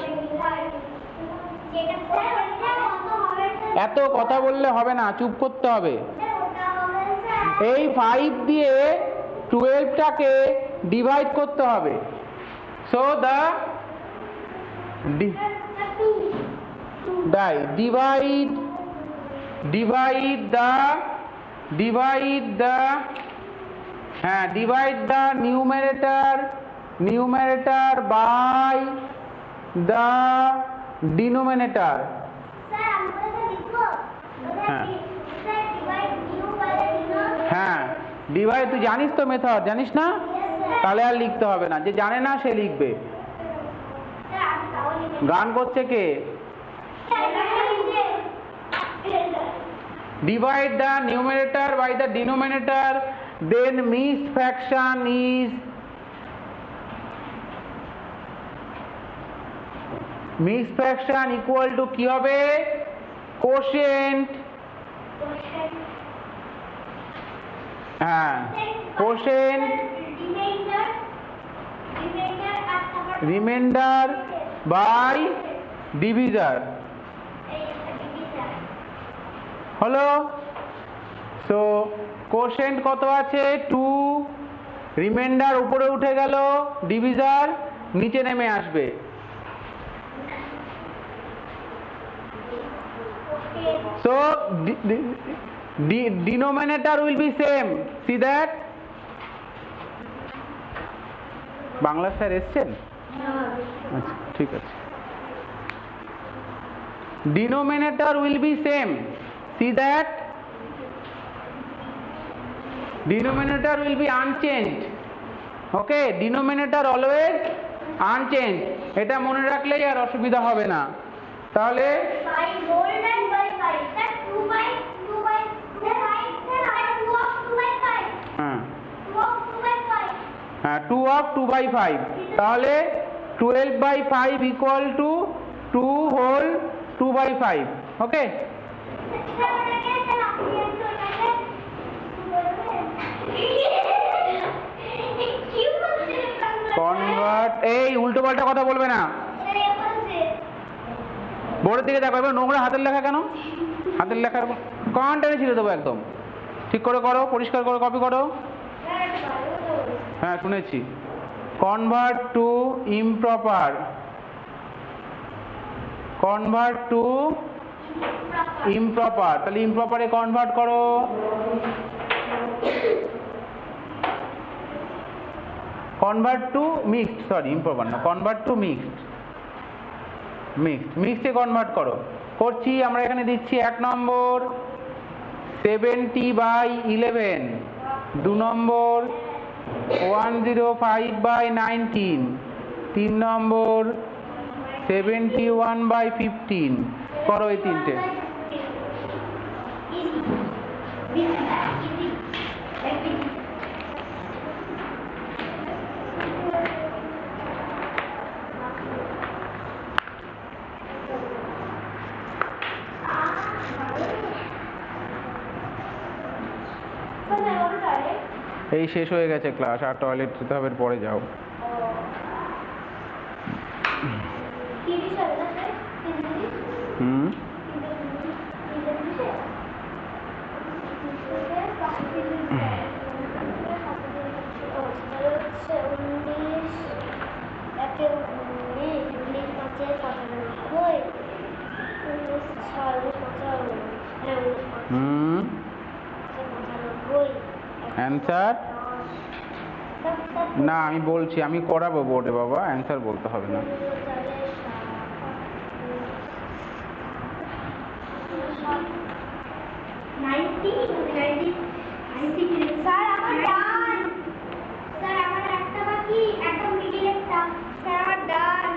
এত কথা বললে হবে না, চুপ করতে হবে। এই 5 দিয়ে 12টাকে ডিভাইড করতে হবে। So the divide the numerator by the denominator. হ্যাঁ, ডিভাইড, তুই জানিস তো মেথড, জানিস না? তাহলে আর লিখতে হবে না, যে জানে না সে লিখবে। গান করছে কে? Divide the numerator by the denominator, then mixed fraction equal to কি হবে? Quotient। হ্যাঁ, quotient remainder by divisor হলো। সো কোশেন্ট কত আছে? 2, রিমাইন্ডার উপরে উঠে গেল, ডিভিজার নিচে নেমে আসবে। So denominator will be same, see that? Bangla sir এসছেন? আচ্ছা, ঠিক আছে। denominator will be same, see that? Denominator will be unchanged, okay? Denominator always unchanged, এটা মনে রাখলেই আর অসুবিধা হবে না। তাহলে 5 whole and by 5, that 2 by 2 by 5, 2 of 2 by 5, হ্যাঁ 2 of 2 by 5, হ্যাঁ 2 of 2/5, তাহলে 12/5 equal to 2 whole 2/5, okay? Convert, এই উল্টো পাল্টা কথা বলবে না, বোর্ডের দিকে দেখো। এবার নোংরা হাতের লেখা কেন? হাতের লেখার কনটারে ছিঁড়ে দেবো একদম। ঠিক করে করো, পরিষ্কার করে কপি করো। হ্যাঁ শুনেছি। Convert to improper, convert to improper, তাহলে ইমপ্রপারে কনভার্ট করো। Convert to mixed, sorry improper না, কনভার্ট টু মিক্সডে কনভার্ট করো। করছি, আমরা এখানে দিচ্ছি 1 নম্বর 70/11, 2 নম্বর 105/19, 3 নম্বর 71/15, করো এই তিনটে। এই শেষ হয়ে গেছে ক্লাস, আর টয়লেট যেতে হবে, পরে যাও। হুম হুম অ্যান্সার না, আমি বলছি, আমি করাবো বোর্ডে বাবা, অ্যান্সার বলতে হবে না। স্যার আমার ডান, স্যার আমার একটা বাকি, একদম মিডিলেরটা, স্যার আমার ডান।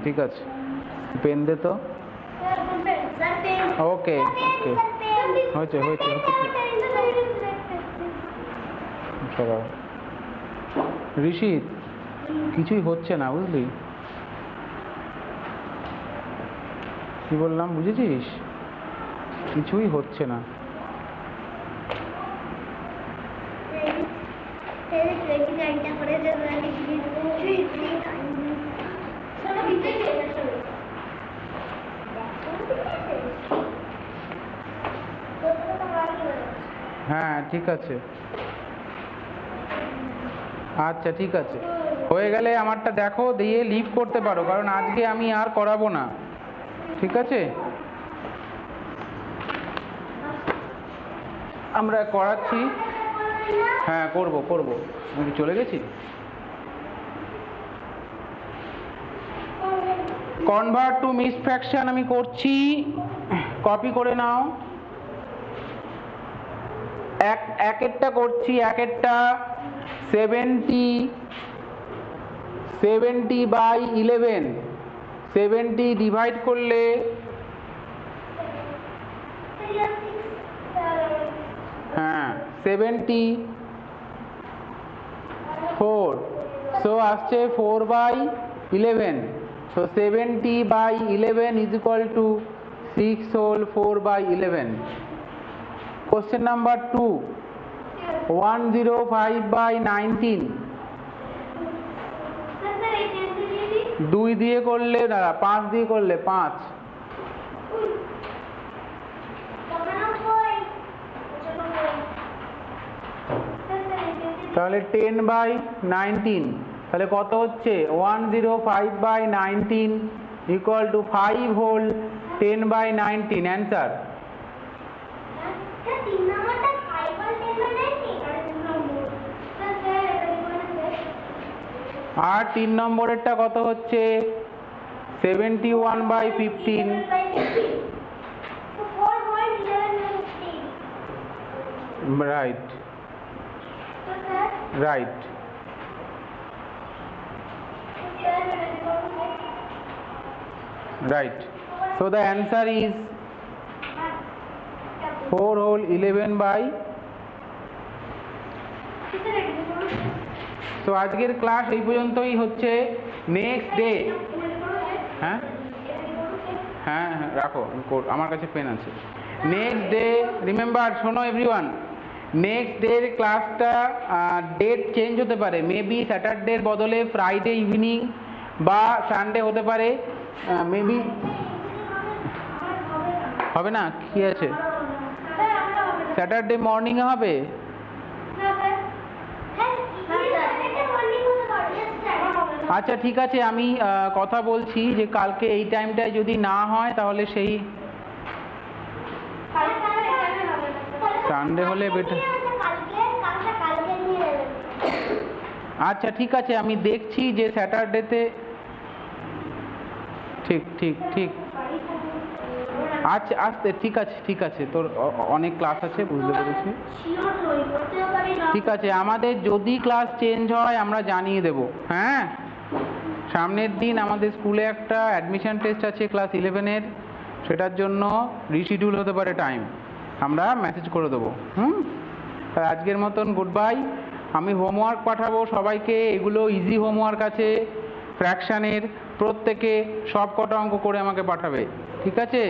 ঠিক আছে, পেন দে তো। স্যার পেন, ওকে ওকে। হয়েছে হয়েছে ঋষিত কিছুই হচ্ছে না, বুঝলি? কি বললাম বুঝেছিস? কিছুই হচ্ছে না। হ্যাঁ ঠিক আছে, আচ্ছা ঠিক আছে, হয়ে গেলে আমারটা দেখো, দিয়ে লিভ করতে পারো, কারণ আজকে আমি আর করাবো না, ঠিক আছে? আমরা করাচ্ছি, হ্যাঁ করব করব। আমি চলে গেছি। কনভার্ট টু মিক্সড ফ্র্যাকশন আমি করছি, কপি করে নাও। এক একটা করছি, এক একটা 70/11, 70 ডিভাইড করলে হ্যাঁ 74, সো আসছে 4/11, so 70/11 is equal to 6 whole 4/11. Question number 2, 105/19 2 দিয়ে করলে না 5 দিয়ে করলে 5, তাহলে 10/19, তাহলে কত হচ্ছে 105/19 equal to 5 whole 10/19, অ্যান্সার। আর 3 নম্বরেরটা কত হচ্ছে 71/15, right right. Right. So the answer is 4 whole 11 by. So আজকের ক্লাস এই পর্যন্তই হচ্ছে। নেক্সট ডে, হ্যাঁ হ্যাঁ হ্যাঁ রাখো, আমার কাছে পেন আছে। নেক্সট ডে রিমেম্বার, শোনো এভরিওয়ান, নেক্সট ডের ক্লাসটা ডেট চেঞ্জ হতে পারে, মেবি স্যাটারডের বদলে ফ্রাইডে ইভিনিং বা সানডে হতে পারে, মেবি হবে না, কি আছে স্যাটারডে মর্নিং হবে। আচ্ছা ঠিক আছে, আমি কথা বলছি যে কালকে এই টাইমটায় যদি না হয় তাহলে সেই সানডে হলে বেটার। আচ্ছা ঠিক আছে, আমি দেখছি যে স্যাটারডেতে, ঠিক ঠিক ঠিক, আচ্ছা আসতে, ঠিক আছে ঠিক আছে, তোর অনেক ক্লাস আছে, বুঝতে পেরেছি। ঠিক আছে, আমাদের যদি ক্লাস চেঞ্জ হয় আমরা জানিয়ে দেব। হ্যাঁ, সামনের দিন আমাদের স্কুলে একটা অ্যাডমিশন টেস্ট আছে ক্লাস 11-এর, সেটার জন্য রিশিডিউল হতে পারে টাইম, আমরা মেসেজ করে দেবো। আজকের মতন গুড বাই। আমি হোমওয়ার্ক পাঠাবো সবাইকে, এগুলো ইজি হোমওয়ার্ক আছে ফ্র্যাকশানের, প্রত্যেকে সব কটা অঙ্ক করে আমাকে পাঠাবে, ঠিক আছে?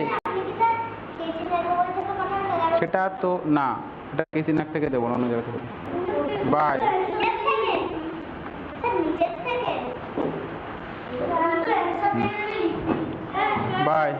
সেটা তো না, এটা কেসিনাক থেকে দেবো না, অন্য জায়গা থেকে। Bye bye.